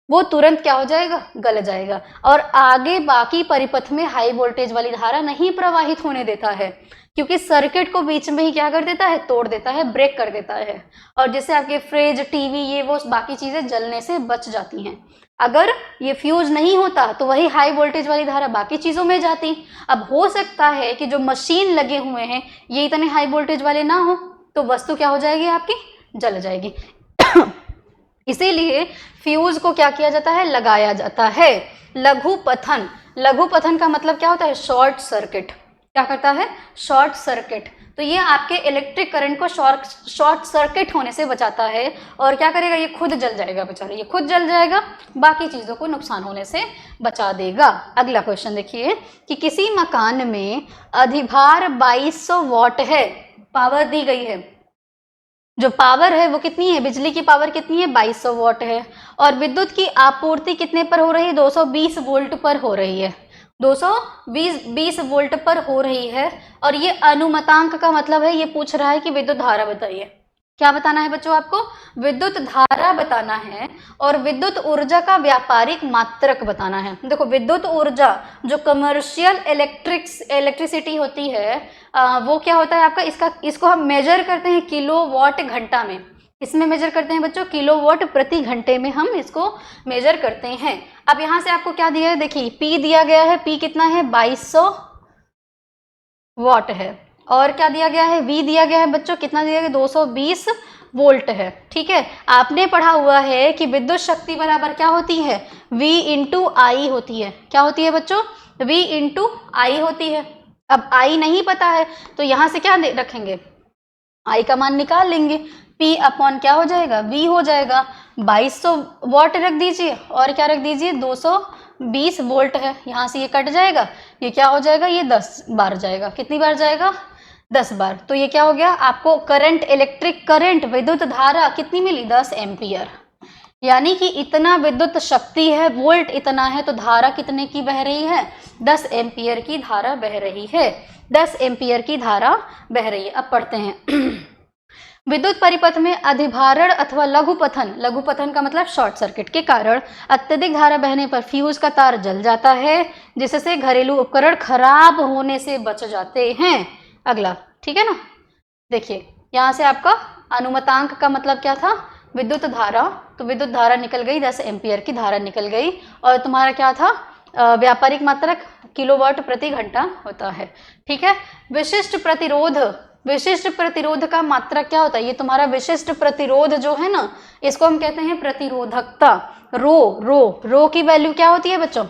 वो तुरंत क्या हो जाएगा, गल जाएगा, और आगे बाकी परिपथ में हाई वोल्टेज वाली धारा नहीं प्रवाहित होने देता है, क्योंकि सर्किट को बीच में ही क्या कर देता है, तोड़ देता है, ब्रेक कर देता है, और जिससे आपके फ्रिज, टीवी, ये वो बाकी चीज़ें जलने से बच जाती हैं। अगर ये फ्यूज नहीं होता तो वही हाई वोल्टेज वाली धारा बाकी चीज़ों में जाती। अब हो सकता है कि जो मशीन लगे हुए हैं ये इतने हाई वोल्टेज वाले ना हो, तो वस्तु क्या हो जाएगी, आपकी जल जाएगी। इसीलिए फ्यूज को क्या किया जाता है, लगाया जाता है। लघु पथन, लघु पथन का मतलब क्या होता है, शॉर्ट सर्किट। क्या करता है, शॉर्ट सर्किट। तो ये आपके इलेक्ट्रिक करंट को शॉर्ट सर्किट होने से बचाता है। और क्या करेगा, ये खुद जल जाएगा बेचारा, ये खुद जल जाएगा, बाकी चीज़ों को नुकसान होने से बचा देगा। अगला क्वेश्चन देखिए कि किसी मकान में अधिभार 2200 वॉट है, पावर दी गई है, जो पावर है वो कितनी है, बिजली की पावर कितनी है, 2200 वॉट है, और विद्युत की आपूर्ति कितने पर हो रही है, 220 वोल्ट पर हो रही है, 220 वोल्ट पर हो रही है। और ये अनुमतांक का मतलब है, ये पूछ रहा है कि विद्युत धारा बताइए। क्या बताना है बच्चों आपको, विद्युत धारा बताना है और विद्युत ऊर्जा का व्यापारिक मात्रक बताना है। देखो विद्युत ऊर्जा जो कमर्शियल इलेक्ट्रिसिटी होती है वो क्या होता है आपका, इसको हम मेजर करते हैं किलोवाट घंटा में। इसमें मेजर करते हैं बच्चों, किलोवाट प्रति घंटे में हम इसको मेजर करते हैं। अब यहाँ से आपको क्या दिया है, देखिए P दिया गया है, P कितना है 2200 वॉट है, और क्या दिया गया है, V दिया गया है बच्चों, कितना दिया गया, 220 वोल्ट है। ठीक है, आपने पढ़ा हुआ है कि विद्युत शक्ति बराबर क्या होती है, V इंटू आई होती है। क्या होती है बच्चों, V इंटू आई होती है। अब I नहीं पता है तो यहाँ से क्या रखेंगे, I का मान निकाल लेंगे, P अपॉन क्या हो जाएगा, V हो जाएगा। 2200 वॉट रख दीजिए और क्या रख दीजिए, 220 वोल्ट है, यहाँ से ये कट जाएगा, ये क्या हो जाएगा, ये 10 बार जाएगा। कितनी बार जाएगा, 10 बार। तो ये क्या हो गया, आपको करंट, इलेक्ट्रिक करंट, विद्युत धारा कितनी मिली, 10 एम्पियर। यानी कि इतना विद्युत शक्ति है, वोल्ट इतना है, तो धारा कितने की बह रही है, 10 एम्पियर की धारा बह रही है, 10 एम्पियर की धारा बह रही है। अब पढ़ते हैं विद्युत परिपथ में अधिभारण अथवा लघुपथन, लघुपथन का मतलब शॉर्ट सर्किट के कारण अत्यधिक धारा बहने पर फ्यूज का तार जल जाता है, जिससे घरेलू उपकरण खराब होने से बच जाते हैं। अगला, ठीक है ना, देखिए यहाँ से आपका अनुमतांक का मतलब क्या था, विद्युत धारा, तो विद्युत धारा निकल गई, 10 एम्पियर की धारा निकल गई। और तुम्हारा क्या था, व्यापारिक मात्रक किलोवाट प्रति घंटा होता है। ठीक है, विशिष्ट प्रतिरोध, विशिष्ट प्रतिरोध का मात्रक क्या होता है, ये तुम्हारा विशिष्ट प्रतिरोध जो है ना, इसको हम कहते हैं प्रतिरोधकता। रो की वैल्यू क्या होती है बच्चों,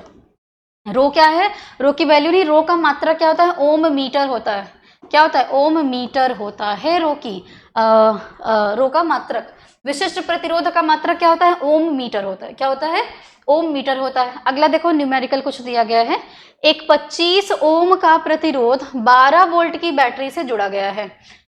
रो क्या है, रो की वैल्यू नहीं, रो का मात्रक क्या होता है, ओम मीटर होता है। क्या होता है, ओम मीटर होता है रो की, रो का मात्रक। विशिष्ट प्रतिरोध का मात्रक क्या होता है, ओम मीटर होता है। क्या होता है, ओम मीटर होता है। अगला देखो, न्यूमेरिकल कुछ दिया गया है, एक 25 ओम का प्रतिरोध 12 वोल्ट की बैटरी से जुड़ा गया है।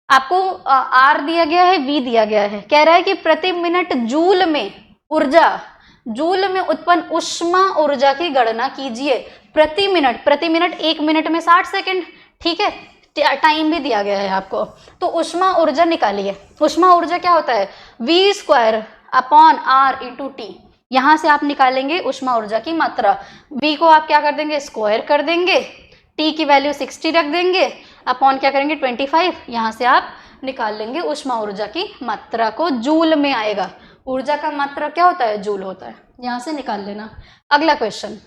आपको आर दिया गया है, वी दिया गया है, कह रहा है कि प्रति मिनट जूल में ऊर्जा, जूल में उत्पन्न उष्मा ऊर्जा की गणना कीजिए। प्रति मिनट 1 मिनट में 60 सेकंड। ठीक है, टाइम भी दिया गया है आपको, तो उष्मा ऊर्जा निकालिए। उष्मा ऊर्जा क्या होता है, V square upon R into T. यहाँ से आप निकालेंगे उष्मा ऊर्जा की मात्रा। V को आप क्या कर देंगे, स्क्वायर कर देंगे, T की वैल्यू 60 रख देंगे, अपॉन क्या करेंगे 25। यहाँ से आप निकाल लेंगे उष्मा ऊर्जा की मात्रा को, जूल में आएगा। ऊर्जा का मात्रा क्या होता है, जूल होता है, यहाँ से निकाल लेना। अगला क्वेश्चन,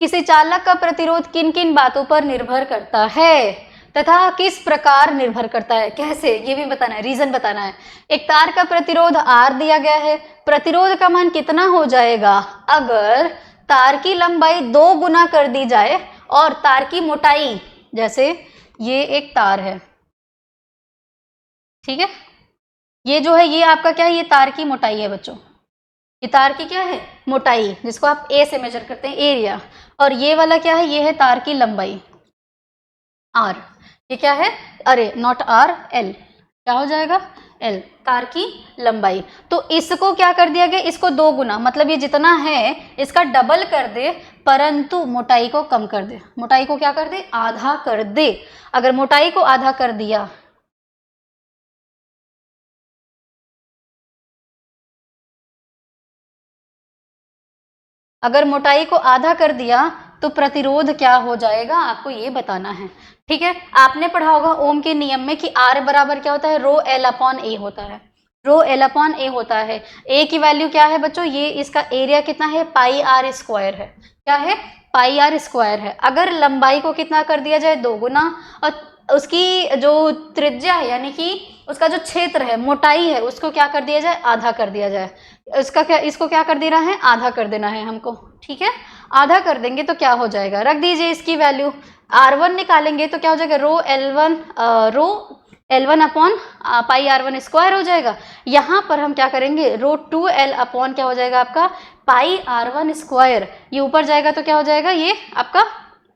किसी चालक का प्रतिरोध किन किन बातों पर निर्भर करता है तथा किस प्रकार निर्भर करता है, कैसे, ये भी बताना है, रीजन बताना है। एक तार का प्रतिरोध R दिया गया है, प्रतिरोध का मान कितना हो जाएगा अगर तार की लंबाई 2 गुना कर दी जाए और तार की मोटाई, जैसे ये एक तार है, ठीक है, ये जो है ये आपका क्या है, ये तार की मोटाई है बच्चों, ये तार की क्या है, मोटाई, जिसको आप ए से मेजर करते हैं, एरिया। और ये वाला क्या है, ये है तार की लंबाई R। ये क्या है, अरे नॉट R, L, क्या हो जाएगा, L, तार की लंबाई। तो इसको क्या कर दिया गया, इसको 2 गुना, मतलब ये जितना है इसका डबल कर दे, परंतु मोटाई को कम कर दे। मोटाई को क्या कर दे, आधा कर दे। अगर मोटाई को आधा कर दिया, अगर मोटाई को आधा कर दिया तो प्रतिरोध क्या हो जाएगा, आपको ये बताना है। ठीक है, आपने पढ़ा होगा ओम के नियम में कि R बराबर क्या होता है, रो L अपॉन ए होता है, रो L अपॉन ए होता है। ए की वैल्यू क्या है बच्चों, ये इसका एरिया कितना है, पाई R स्क्वायर है। क्या है, पाई R स्क्वायर है। अगर लंबाई को कितना कर दिया जाए, 2 गुना, और उसकी जो त्रिज्या है यानी कि उसका जो क्षेत्र है, मोटाई है, उसको क्या कर दिया जाए, आधा कर दिया जाए। इसका क्या, इसको क्या कर देना है, आधा कर देना है हमको। ठीक है, आधा कर देंगे तो क्या हो जाएगा, रख दीजिए इसकी वैल्यू, R1 निकालेंगे तो क्या हो जाएगा, रो L1 upon pi R1 square हो जाएगा। यहाँ पर हम क्या करेंगे, रो 2L अपॉन क्या हो जाएगा आपका पाई R1 स्क्वायर। ये ऊपर जाएगा तो क्या हो जाएगा, ये आपका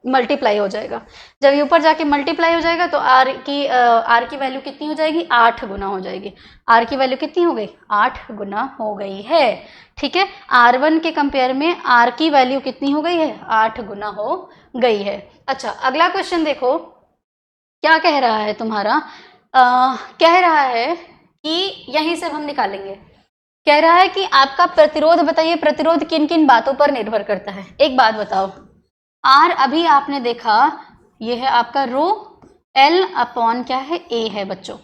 मल्टीप्लाई हो जाएगा। जब ये ऊपर जाके मल्टीप्लाई हो जाएगा तो R की वैल्यू कितनी हो जाएगी, 8 गुना हो जाएगी। R की वैल्यू कितनी हो गई, 8 गुना हो गई है। ठीक है, R1 के कंपेयर में R की वैल्यू कितनी हो गई है, 8 गुना हो गई है। अच्छा, अगला क्वेश्चन देखो क्या कह रहा है तुम्हारा। कह रहा है कि यहीं से हम निकालेंगे। कह रहा है कि आपका प्रतिरोध बताइए, प्रतिरोध किन किन बातों पर निर्भर करता है। एक बात बताओ, R अभी आपने देखा ये है आपका रो L अपॉन क्या है, A है बच्चों।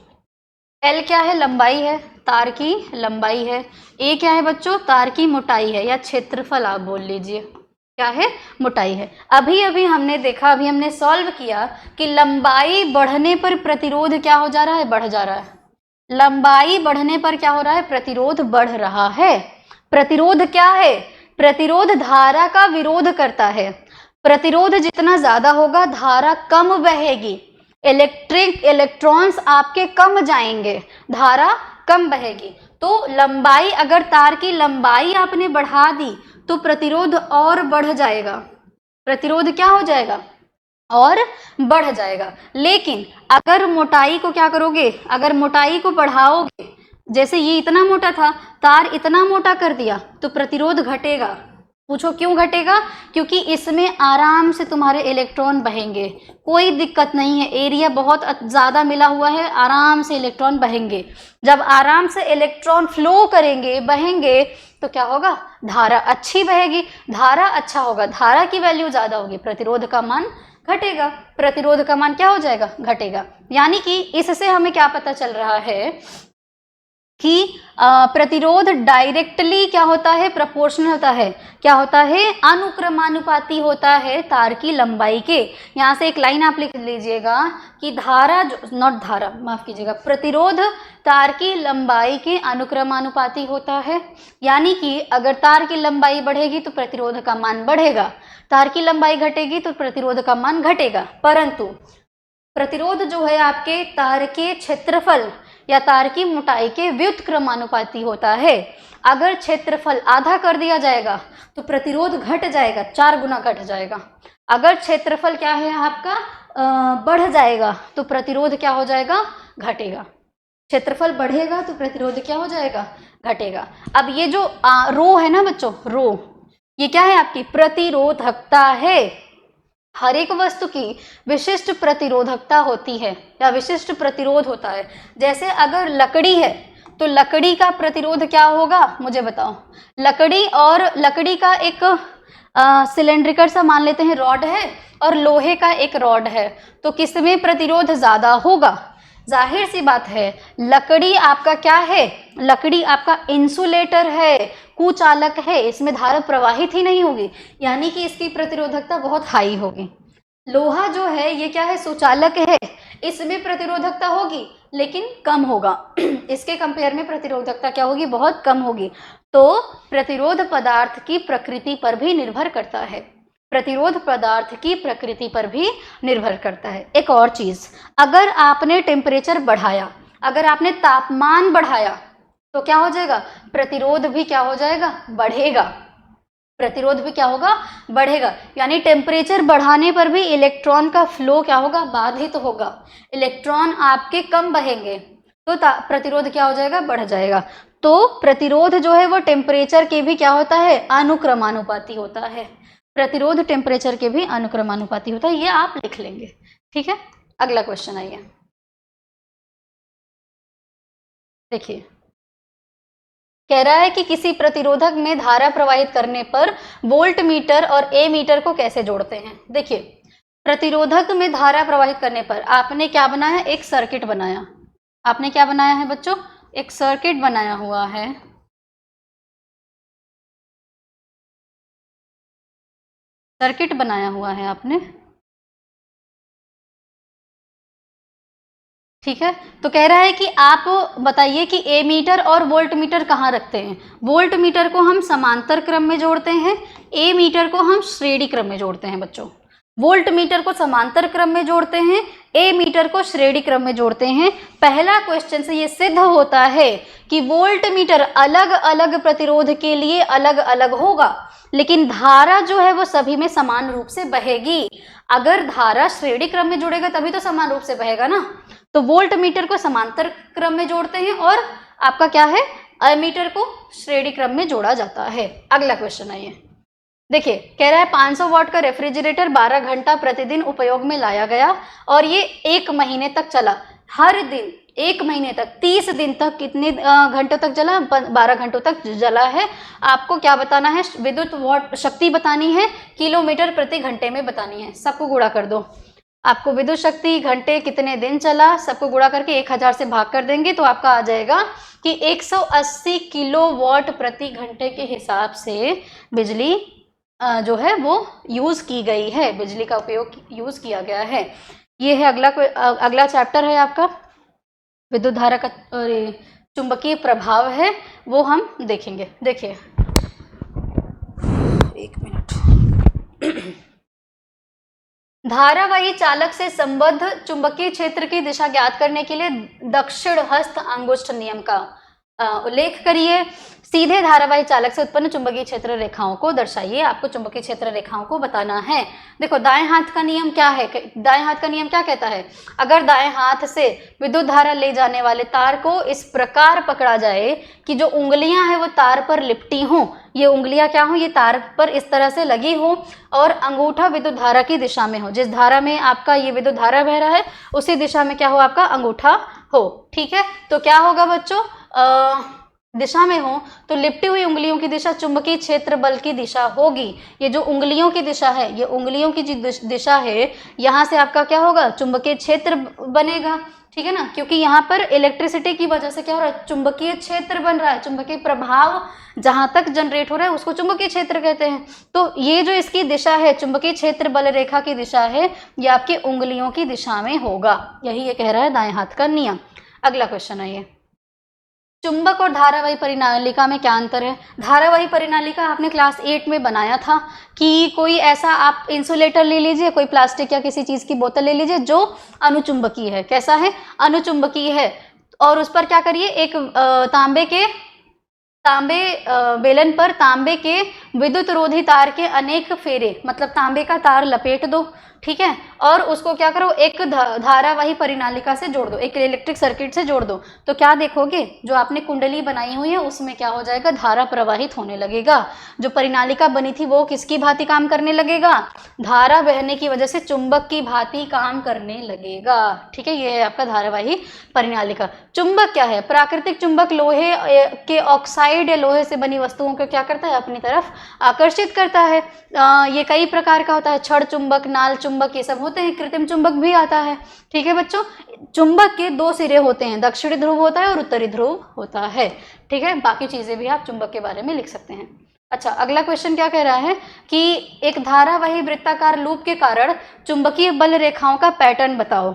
L क्या है, लंबाई है, तार की लंबाई है। A क्या है बच्चों, तार की मोटाई है या क्षेत्रफल आप बोल लीजिए, क्या है, मोटाई है। अभी अभी हमने देखा, अभी हमने सॉल्व किया कि लंबाई बढ़ने पर प्रतिरोध क्या हो जा रहा है, बढ़ जा रहा है। लंबाई बढ़ने पर क्या हो रहा है, प्रतिरोध बढ़ रहा है। प्रतिरोध क्या है, प्रतिरोध धारा का विरोध करता है। प्रतिरोध जितना ज्यादा होगा धारा कम बहेगी, इलेक्ट्रॉन्स आपके कम जाएंगे, धारा कम बहेगी। तो लंबाई, अगर तार की लंबाई आपने बढ़ा दी तो प्रतिरोध और बढ़ जाएगा, प्रतिरोध क्या हो जाएगा, और बढ़ जाएगा। लेकिन अगर मोटाई को क्या करोगे, अगर मोटाई को बढ़ाओगे, जैसे ये इतना मोटा था, तार इतना मोटा कर दिया तो प्रतिरोध घटेगा। पूछो क्यों घटेगा, क्योंकि इसमें आराम से तुम्हारे इलेक्ट्रॉन बहेंगे, कोई दिक्कत नहीं है, एरिया बहुत ज़्यादा मिला हुआ है, आराम से इलेक्ट्रॉन बहेंगे। जब आराम से इलेक्ट्रॉन फ्लो करेंगे, बहेंगे, तो क्या होगा, धारा अच्छी बहेगी। धारा अच्छा होगा, धारा की वैल्यू ज़्यादा होगी, प्रतिरोध का मान घटेगा, प्रतिरोध का मान क्या हो जाएगा, घटेगा। यानी कि इससे हमें क्या पता चल रहा है कि प्रतिरोध डायरेक्टली क्या होता है, प्रोपोर्शनल होता है, क्या होता है, अनुक्रमानुपाती होता है तार की लंबाई के। यहाँ से एक लाइन आप लिख लीजिएगा कि धारा जो, नॉट धारा, माफ कीजिएगा, प्रतिरोध तार की लंबाई के अनुक्रमानुपाती होता है। यानी कि अगर तार की लंबाई बढ़ेगी तो प्रतिरोध का मान बढ़ेगा, तार की लंबाई घटेगी तो प्रतिरोध का मान घटेगा। परंतु प्रतिरोध जो है आपके तार के क्षेत्रफल या तार की मोटाई के व्युत्क्रमानुपाती होता है। अगर क्षेत्रफल आधा कर दिया जाएगा तो प्रतिरोध घट जाएगा, 4 गुना घट जाएगा। अगर क्षेत्रफल क्या है आपका बढ़ जाएगा तो प्रतिरोध क्या हो जाएगा, घटेगा। क्षेत्रफल बढ़ेगा तो प्रतिरोध क्या हो जाएगा, घटेगा। अब ये जो रो है ना बच्चों, रो, ये क्या है आपकी प्रतिरोधकता है। हर एक वस्तु की विशिष्ट प्रतिरोधकता होती है या विशिष्ट प्रतिरोध होता है। जैसे अगर लकड़ी है तो लकड़ी का प्रतिरोध क्या होगा, मुझे बताओ। लकड़ी और लकड़ी का एक सिलेंड्रिकल सा मान लेते हैं रॉड है और लोहे का एक रॉड है, तो किसमें प्रतिरोध ज़्यादा होगा। जाहिर सी बात है, लकड़ी आपका क्या है, लकड़ी आपका इंसुलेटर है, कुचालक है, इसमें धारा प्रवाहित ही नहीं होगी, यानी कि इसकी प्रतिरोधकता बहुत हाई होगी। लोहा जो है ये क्या है, सुचालक है, इसमें प्रतिरोधकता होगी लेकिन कम होगा, इसके कंपेयर में प्रतिरोधकता क्या होगी, बहुत कम होगी। तो प्रतिरोध पदार्थ की प्रकृति पर भी निर्भर करता है, प्रतिरोध पदार्थ की प्रकृति पर भी निर्भर करता है। एक और चीज, अगर आपने टेम्परेचर बढ़ाया, अगर आपने तापमान बढ़ाया तो क्या हो जाएगा, प्रतिरोध भी क्या हो जाएगा, बढ़ेगा। प्रतिरोध भी क्या होगा, बढ़ेगा। यानी टेम्परेचर बढ़ाने पर भी इलेक्ट्रॉन का फ्लो क्या होगा, बाधित होगा, इलेक्ट्रॉन आपके कम बहेंगे तो प्रतिरोध क्या हो जाएगा, बढ़ जाएगा। तो प्रतिरोध जो है वो टेम्परेचर के भी क्या होता है, अनुक्रमानुपाती होता है। प्रतिरोध टेम्परेचर के भी अनुक्रमानुपाती होता है, ये आप लिख लेंगे। ठीक है, अगला क्वेश्चन आइए, देखिए। कह रहा है कि किसी प्रतिरोधक में धारा प्रवाहित करने पर वोल्ट मीटर और ए मीटर को कैसे जोड़ते हैं। देखिए, प्रतिरोधक में धारा प्रवाहित करने पर आपने क्या बनाया, एक सर्किट बनाया। आपने क्या बनाया है बच्चों, एक सर्किट बनाया हुआ है। सर्किट बनाया हुआ है आपने, ठीक है। तो कह रहा है कि आप बताइए कि ए मीटर और वोल्ट मीटर कहाँ रखते हैं। वोल्ट मीटर को हम समांतर क्रम में जोड़ते हैं, ए मीटर को हम श्रेणी क्रम में जोड़ते हैं बच्चों। वोल्ट मीटर को समांतर क्रम में जोड़ते हैं, ए मीटर को श्रेणी क्रम में जोड़ते हैं। पहला क्वेश्चन से ये सिद्ध होता है कि वोल्ट मीटर अलग अलग प्रतिरोध के लिए अलग अलग होगा, लेकिन धारा जो है वो सभी में समान रूप से बहेगी। अगर धारा श्रेणी क्रम में जुड़ेगा तभी तो समान रूप से बहेगा ना। तो वोल्ट मीटर को समांतर क्रम में जोड़ते हैं और आपका क्या है, एमीटर को श्रेणी क्रम में जोड़ा जाता है। अगला क्वेश्चन आइए, देखिए कह रहा है 500 वाट का रेफ्रिजरेटर 12 घंटा प्रतिदिन उपयोग में लाया गया और ये 1 महीने तक चला। हर दिन 1 महीने तक 30 दिन तक कितने घंटों तक जला, 12 घंटों तक जला है। आपको क्या बताना है, विद्युत वाट शक्ति बतानी है, किलोमीटर प्रति घंटे में बतानी है। सबको गुणा कर दो, आपको विद्युत शक्ति घंटे कितने दिन चला सबको गुणा करके 1000 से भाग कर देंगे तो आपका आ जाएगा कि 180 किलोवाट प्रति घंटे के हिसाब से बिजली जो है वो यूज की गई है, बिजली का उपयोग यूज किया गया है। ये है अगला चैप्टर है आपका विद्युत धारा का चुंबकीय प्रभाव है, वो हम देखेंगे। देखिए 1 मिनट। धारावाही चालक से संबद्ध चुंबकीय क्षेत्र की दिशा ज्ञात करने के लिए दक्षिण हस्त अंगुष्ठ नियम का उल्लेख करिए। सीधे धारावाही चालक से उत्पन्न चुंबकीय क्षेत्र रेखाओं को दर्शाइए। आपको चुंबकीय क्षेत्र रेखाओं को बताना है। देखो दाएं हाथ का नियम क्या है, दाएं हाथ का नियम क्या कहता है, अगर दाएं हाथ से विद्युत धारा ले जाने वाले तार को इस प्रकार पकड़ा जाए कि जो उंगलियां हैं वो तार पर लिपटी हों, ये उंगलियां क्या हो, ये तार पर इस तरह से लगी हो और अंगूठा विद्युत धारा की दिशा में हो, जिस धारा में आपका ये विद्युत धारा बह रहा है उसी दिशा में क्या हो, आपका अंगूठा हो। ठीक है, तो क्या होगा बच्चों, दिशा में हो तो लिपटी हुई उंगलियों की दिशा चुंबकीय क्षेत्र बल की दिशा होगी। ये जो उंगलियों की दिशा है, ये उंगलियों की दिशा है, यहाँ से आपका क्या होगा, चुंबकीय क्षेत्र बनेगा। ठीक है ना, क्योंकि यहाँ पर इलेक्ट्रिसिटी की वजह से क्या हो रहा है, चुंबकीय क्षेत्र बन रहा है। चुंबकीय प्रभाव जहाँ तक जनरेट हो रहा है उसको चुंबकीय क्षेत्र कहते हैं। तो ये जो इसकी दिशा है, चुंबकीय क्षेत्र बल रेखा की दिशा है, ये आपकी उंगलियों की दिशा में होगा। यही ये कह रहा है दाएं हाथ का नियम। अगला क्वेश्चन है ये, चुंबक और धारावाही परिनालिका में क्या अंतर है। धारावाही परिनालिका आपने क्लास 8 में बनाया था कि कोई ऐसा आप इंसुलेटर ले लीजिए, कोई प्लास्टिक या किसी चीज़ की बोतल ले लीजिए जो अनुचुंबकीय है। कैसा है, अनुचुंबकीय है, और उस पर क्या करिए, एक तांबे बेलन पर तांबे के विद्युत रोधी तार के अनेक फेरे, मतलब तांबे का तार लपेट दो। ठीक है, और उसको क्या करो, एक धारावाही परिनालिका से जोड़ दो, एक इलेक्ट्रिक सर्किट से जोड़ दो। तो क्या देखोगे, जो आपने कुंडली बनाई हुई है उसमें क्या हो जाएगा, धारा प्रवाहित होने लगेगा। जो परिनालिका बनी थी वो किसकी भांति काम करने लगेगा, धारा बहने की वजह से चुंबक की भांति काम करने लगेगा। ठीक है, ये है आपका धारावाही परिनालिका। चुंबक क्या है, प्राकृतिक चुंबक लोहे के ऑक्साइड या लोहे से बनी वस्तुओं को क्या करता है, अपनी तरफ आकर्षित करता है। ये कई प्रकार का होता है, छड़ चुंबक, नाल चुंबक, ये सब होते हैं। कृत्रिम चुंबक भी आता है। ठीक है बच्चों, चुंबक के 2 सिरे होते हैं, दक्षिणी ध्रुव होता है और उत्तरी ध्रुव होता है। ठीक है, बाकी चीजें भी आप चुंबक के बारे में लिख सकते हैं। अच्छा, अगला क्वेश्चन क्या कह रहा है कि एक धारावाही वृत्ताकार लूप के कारण चुंबकीय बल रेखाओं का पैटर्न बताओ।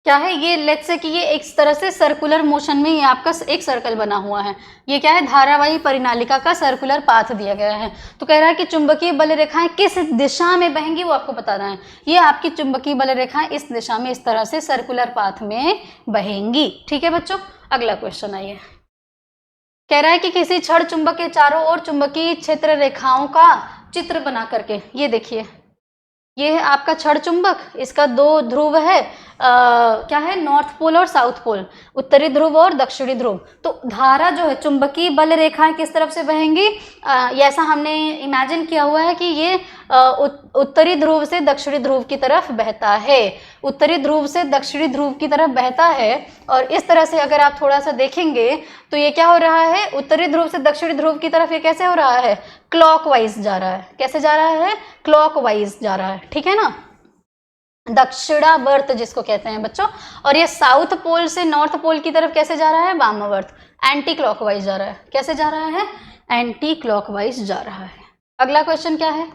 क्या है ये, लेट्स से कि ये एक तरह से सर्कुलर मोशन में ये आपका एक सर्कल बना हुआ है। ये क्या है, धारावाही परिनालिका का सर्कुलर पाथ दिया गया है। तो कह रहा है कि चुंबकीय बल रेखाएं किस दिशा में बहेंगी वो आपको बताना है। ये आपकी चुंबकीय बल रेखाएं इस दिशा में इस तरह से सर्कुलर पाथ में बहेंगी। ठीक है बच्चों, अगला क्वेश्चन आइए, कह रहा है कि किसी छड़ चुंबक के चारों ओर चुंबकीय क्षेत्र रेखाओं का चित्र बना करके, ये देखिए ये है आपका छड़ चुंबक, इसका 2 ध्रुव है, क्या है, नॉर्थ पोल और साउथ पोल, उत्तरी ध्रुव और दक्षिणी ध्रुव। तो धारा जो है, चुंबकीय बल रेखाएं किस तरफ से बहेंगी, ऐसा हमने इमेजिन किया हुआ है कि ये उत्तरी ध्रुव से दक्षिणी ध्रुव की तरफ बहता है, उत्तरी ध्रुव से दक्षिणी ध्रुव की तरफ बहता है। और इस तरह से अगर आप थोड़ा सा देखेंगे तो ये क्या हो रहा है, उत्तरी ध्रुव से दक्षिणी ध्रुव की तरफ ये कैसे हो रहा है, क्लॉकवाइज जा रहा है। कैसे जा रहा है, क्लॉकवाइज जा रहा है। ठीक है ना, दक्षिणावर्त जिसको कहते हैं बच्चों। और ये साउथ पोल से नॉर्थ पोल की तरफ कैसे जा रहा है, वामावर्त, एंटी क्लॉकवाइज जा रहा है। कैसे जा रहा है, एंटी क्लॉकवाइज जा रहा है। अगला क्वेश्चन क्या है,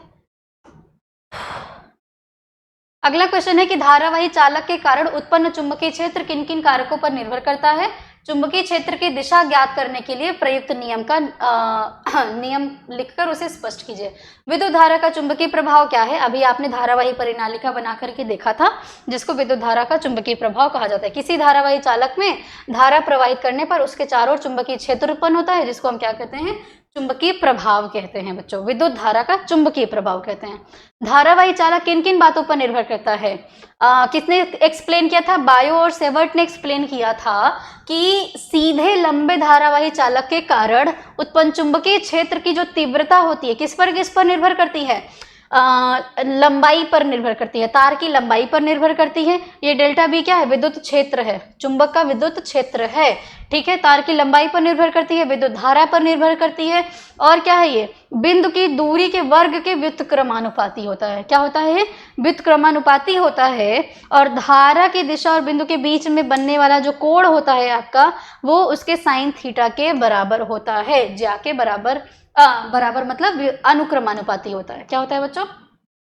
अगला क्वेश्चन है कि धारावाही चालक के कारण उत्पन्न चुंबकीय क्षेत्र किन किन कारकों पर निर्भर करता है। चुंबकीय क्षेत्र की दिशा ज्ञात करने के लिए प्रयुक्त नियम का नियम लिखकर उसे स्पष्ट कीजिए। विद्युत धारा का चुंबकीय प्रभाव क्या है? अभी आपने धारावाही परिनालिका बना करके देखा था, जिसको विद्युत धारा का चुंबकीय प्रभाव कहा जाता है। किसी धारावाही चालक में धारा प्रवाहित करने पर उसके चारों ओर चुंबकीय क्षेत्र उत्पन्न होता है, जिसको हम क्या कहते हैं? चुंबकीय प्रभाव कहते हैं बच्चों। विद्युत धारा का चुंबकीय प्रभाव कहते हैं। धारावाही चालक किन किन बातों पर निर्भर करता है? किसने एक्सप्लेन किया था? बायो और सेवर्ट ने एक्सप्लेन किया था कि सीधे लंबे धारावाही चालक के कारण उत्पन्न चुंबकीय क्षेत्र की जो तीव्रता होती है किस पर निर्भर करती है? लंबाई पर निर्भर करती है, तार की लंबाई पर निर्भर करती है। ये डेल्टा बी क्या है? विद्युत क्षेत्र है, चुंबक का विद्युत क्षेत्र है, ठीक है। तार की लंबाई पर निर्भर करती है, विद्युत धारा पर निर्भर करती है, और क्या है? ये बिंदु की दूरी के वर्ग के व्युत्क्रमानुपाती होता है। क्या होता है? व्युत्क्रमानुपाती होता है। और धारा की दिशा और बिंदु के बीच में बनने वाला जो कोण होता है आपका, वो उसके साइन थीटा के बराबर होता है। ज्या के बराबर बराबर मतलब अनुक्रमानुपाती होता है। क्या होता है बच्चों?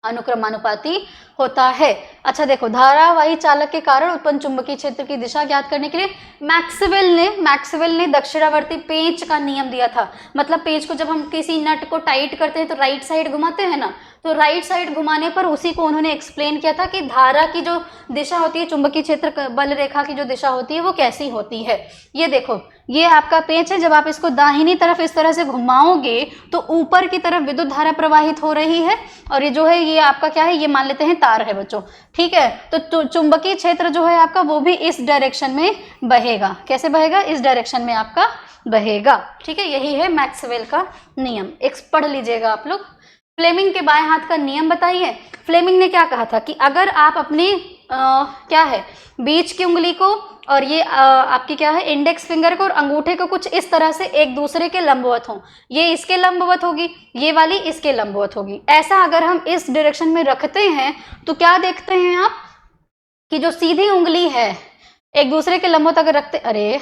अनुक्रमानुपाती होता है। अच्छा देखो, धारावाही चालक के कारण उत्पन्न चुंबकीय क्षेत्र की दिशा ज्ञात करने के लिए मैक्सवेल ने दक्षिणावर्ती पेंच का नियम दिया था। मतलब पेंच को जब हम किसी नट को टाइट करते हैं तो राइट साइड घुमाते हैं ना, तो राइट साइड घुमाने पर उसी को उन्होंने एक्सप्लेन किया था कि धारा की जो दिशा होती है, चुंबकीय क्षेत्र बल रेखा की जो दिशा होती है वो कैसी होती है। ये देखो, ये आपका पेंच है। जब आप इसको दाहिनी तरफ इस तरह से घुमाओगे तो ऊपर की तरफ विद्युत धारा प्रवाहित हो रही है, और ये जो है ये आपका क्या है? ये मान लेते हैं तार है बच्चों, ठीक है। तो चुंबकीय क्षेत्र जो है आपका वो भी इस डायरेक्शन में बहेगा। कैसे बहेगा? इस डायरेक्शन में आपका बहेगा, ठीक है। यही है मैक्सवेल का नियम। एक पढ़ लीजिएगा आप लोग। फ्लेमिंग के बाएं हाथ का नियम बताइए। फ्लेमिंग ने क्या कहा था कि अगर आप अपनी क्या है, बीच की उंगली को और ये आपकी क्या है, इंडेक्स फिंगर को और अंगूठे को कुछ इस तरह से एक दूसरे के लंबवत हों, ये इसके लंबवत होगी, ये वाली इसके लंबवत होगी, ऐसा अगर हम इस डायरेक्शन में रखते हैं तो क्या देखते हैं आप कि जो सीधी उंगली है एक दूसरे के लंबवत अगर रखते,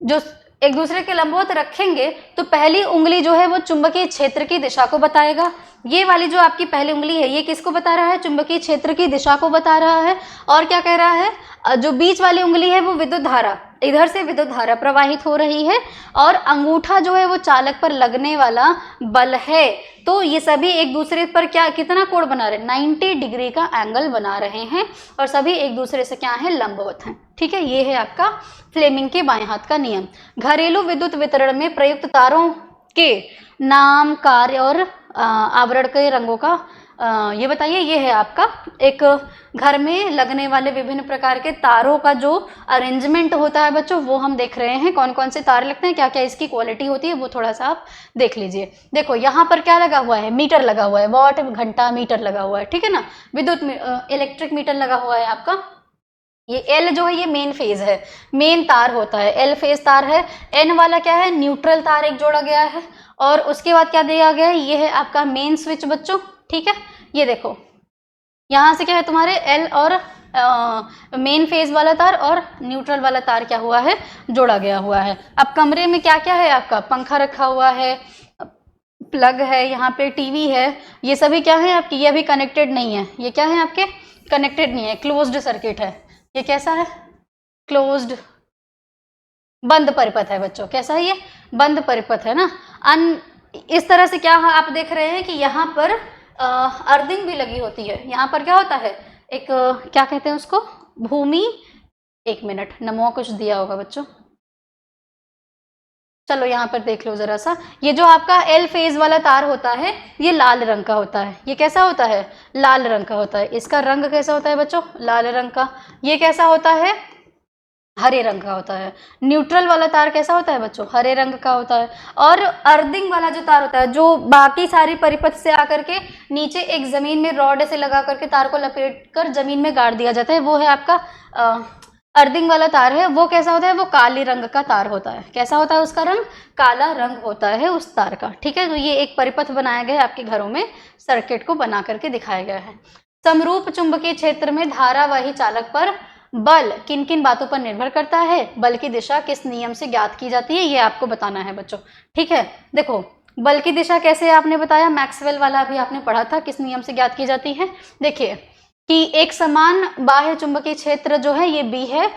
जो एक दूसरे के लंबवत रखेंगे तो पहली उंगली जो है वो चुंबकीय क्षेत्र की दिशा को बताएगा। ये वाली जो आपकी पहली उंगली है ये किसको बता रहा है? चुंबकीय क्षेत्र की दिशा को बता रहा है। और क्या कह रहा है? जो बीच वाली उंगली है वो विद्युत धारा, इधर से विद्युत धारा प्रवाहित हो रही है, और अंगूठा जो है वो चालक पर लगने वाला बल है। तो ये सभी एक दूसरे पर क्या कितना कोण बना रहे हैं? 90 डिग्री का एंगल बना रहे हैं, और सभी एक दूसरे से क्या है? लंबवत हैं, ठीक है। ये है आपका फ्लेमिंग के बाएं हाथ का नियम। घरेलू विद्युत वितरण में प्रयुक्त तारों के नाम, कार्य और आवरण के रंगों का ये बताइए। ये है आपका एक घर में लगने वाले विभिन्न प्रकार के तारों का जो अरेंजमेंट होता है बच्चों, वो हम देख रहे हैं। कौन कौन से तार लगते हैं, क्या क्या इसकी क्वालिटी होती है, वो थोड़ा सा आप देख लीजिए। देखो यहाँ पर क्या लगा हुआ है? मीटर लगा हुआ है, वॉट घंटा मीटर लगा हुआ है, ठीक है ना। विद्युत इलेक्ट्रिक मीटर लगा हुआ है आपका। ये एल जो है ये मेन फेज है, मेन तार होता है, एल फेज तार है। एन वाला क्या है? न्यूट्रल तार एक जोड़ा गया है। और उसके बाद क्या दिया गया है? ये है आपका मेन स्विच बच्चों, ठीक है। ये देखो यहाँ से क्या है तुम्हारे एल और मेन फेज वाला तार और न्यूट्रल वाला तार क्या हुआ है? जोड़ा गया हुआ है। अब कमरे में क्या क्या है आपका? पंखा रखा हुआ है, प्लग है, यहाँ पे टीवी है, ये सभी क्या है आपकी? ये अभी कनेक्टेड नहीं है, ये क्या है आपके? कनेक्टेड नहीं है, क्लोज्ड सर्किट है। ये कैसा है? क्लोज्ड, बंद परिपथ है बच्चों। कैसा है ये? बंद परिपथ है ना। इस तरह से क्या आप देख रहे हैं कि यहाँ पर अर्थिंग भी लगी होती है। यहाँ पर क्या होता है? एक क्या कहते हैं उसको? भूमि, एक मिनट, नमो कुछ दिया होगा बच्चों, चलो यहाँ पर देख लो जरा सा। ये जो आपका एल फेज वाला तार होता है ये लाल रंग का होता है। ये कैसा होता है? लाल रंग का होता है। इसका रंग कैसा होता है बच्चों? लाल रंग का। ये कैसा होता है? हरे रंग का होता है। न्यूट्रल वाला तार कैसा होता है बच्चों? हरे रंग का होता है। और अर्थिंग वाला जो तार होता है, जो बाकी सारी परिपथ से आकर के नीचे एक जमीन में रॉड से लगा करके तार को लपेट कर जमीन में गाड़ दिया जाता है, वो है आपका अर्थिंग वाला तार है। वो कैसा होता है? वो काले रंग का तार होता है। कैसा होता है उसका रंग? काला रंग होता है उस तार का, ठीक है। तो ये एक परिपथ बनाया गया है, आपके घरों में सर्किट को बना करके दिखाया गया है। समरूप चुंबकीय क्षेत्र में धारावाही चालक पर बल किन किन बातों पर निर्भर करता है? बल की दिशा किस नियम से ज्ञात की जाती है? ये आपको बताना है बच्चों, ठीक है। देखो बल की दिशा कैसे आपने बताया, मैक्सवेल वाला भी आपने पढ़ा था, किस नियम से ज्ञात की जाती है। देखिए कि एक समान बाह्य चुंबकीय क्षेत्र जो है ये B है,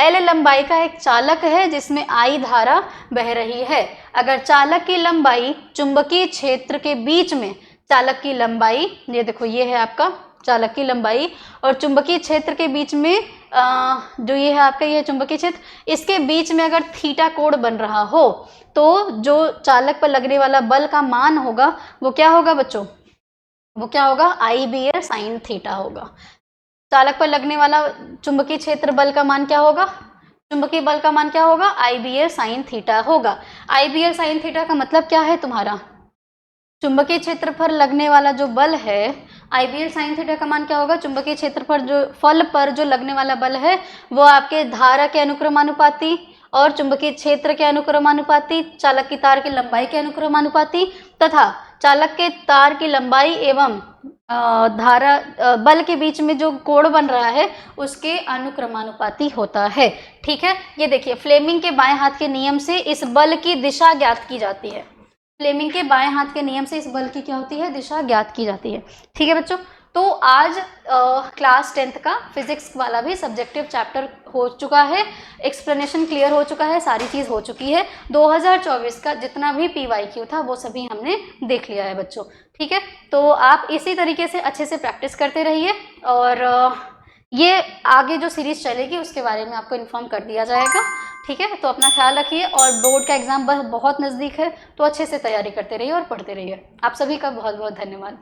L लंबाई का एक चालक है जिसमें I धारा बह रही है। अगर चालक की लंबाई चुंबकीय क्षेत्र के बीच में, चालक की लंबाई, ये देखो ये है आपका चालक की लंबाई, और चुंबकीय क्षेत्र के बीच में जो ये है आपका ये चुंबकीय क्षेत्र, इसके बीच में अगर थीटा कोण बन रहा हो तो जो चालक पर लगने वाला बल का मान होगा वो क्या होगा बच्चों, वो क्या होगा, IBL साइन थीटा होगा। चालक पर लगने वाला चुंबकीय क्षेत्र बल का मान क्या होगा, चुंबकीय बल का मान क्या होगा, IBL साइन थीटा होगा। IBL साइन थीटा का मतलब क्या है तुम्हारा, चुंबकीय क्षेत्र पर लगने वाला जो बल है, IBL साइन थीटा का मान क्या होगा, चुंबकीय क्षेत्र पर जो फल पर जो लगने वाला बल है वो आपके धारा के अनुक्रमानुपाती और चुंबकीय क्षेत्र के अनुक्रमानुपाती, चालक की तार की लंबाई के अनुक्रमानुपाती तथा चालक के तार की लंबाई एवं धारा बल के बीच में जो कोण बन रहा है उसके अनुक्रमानुपाती होता है। ठीक है, ये देखिए फ्लेमिंग के बाएं हाथ के नियम से इस बल की दिशा ज्ञात की जाती है। फ्लेमिंग के बाएं हाथ के नियम से इस बल की क्या होती है, दिशा ज्ञात की जाती है। ठीक है बच्चों, तो आज क्लास 10th का फिजिक्स वाला भी सब्जेक्टिव चैप्टर हो चुका है, एक्सप्लेनेशन क्लियर हो चुका है, सारी चीज़ हो चुकी है। 2024 का जितना भी PYQ था वो सभी हमने देख लिया है बच्चों। ठीक है, तो आप इसी तरीके से अच्छे से प्रैक्टिस करते रहिए और ये आगे जो सीरीज चलेगी उसके बारे में आपको इन्फॉर्म कर दिया जाएगा। ठीक है, तो अपना ख्याल रखिए और बोर्ड का एग्जाम बहुत नज़दीक है तो अच्छे से तैयारी करते रहिए और पढ़ते रहिए। आप सभी का बहुत बहुत धन्यवाद।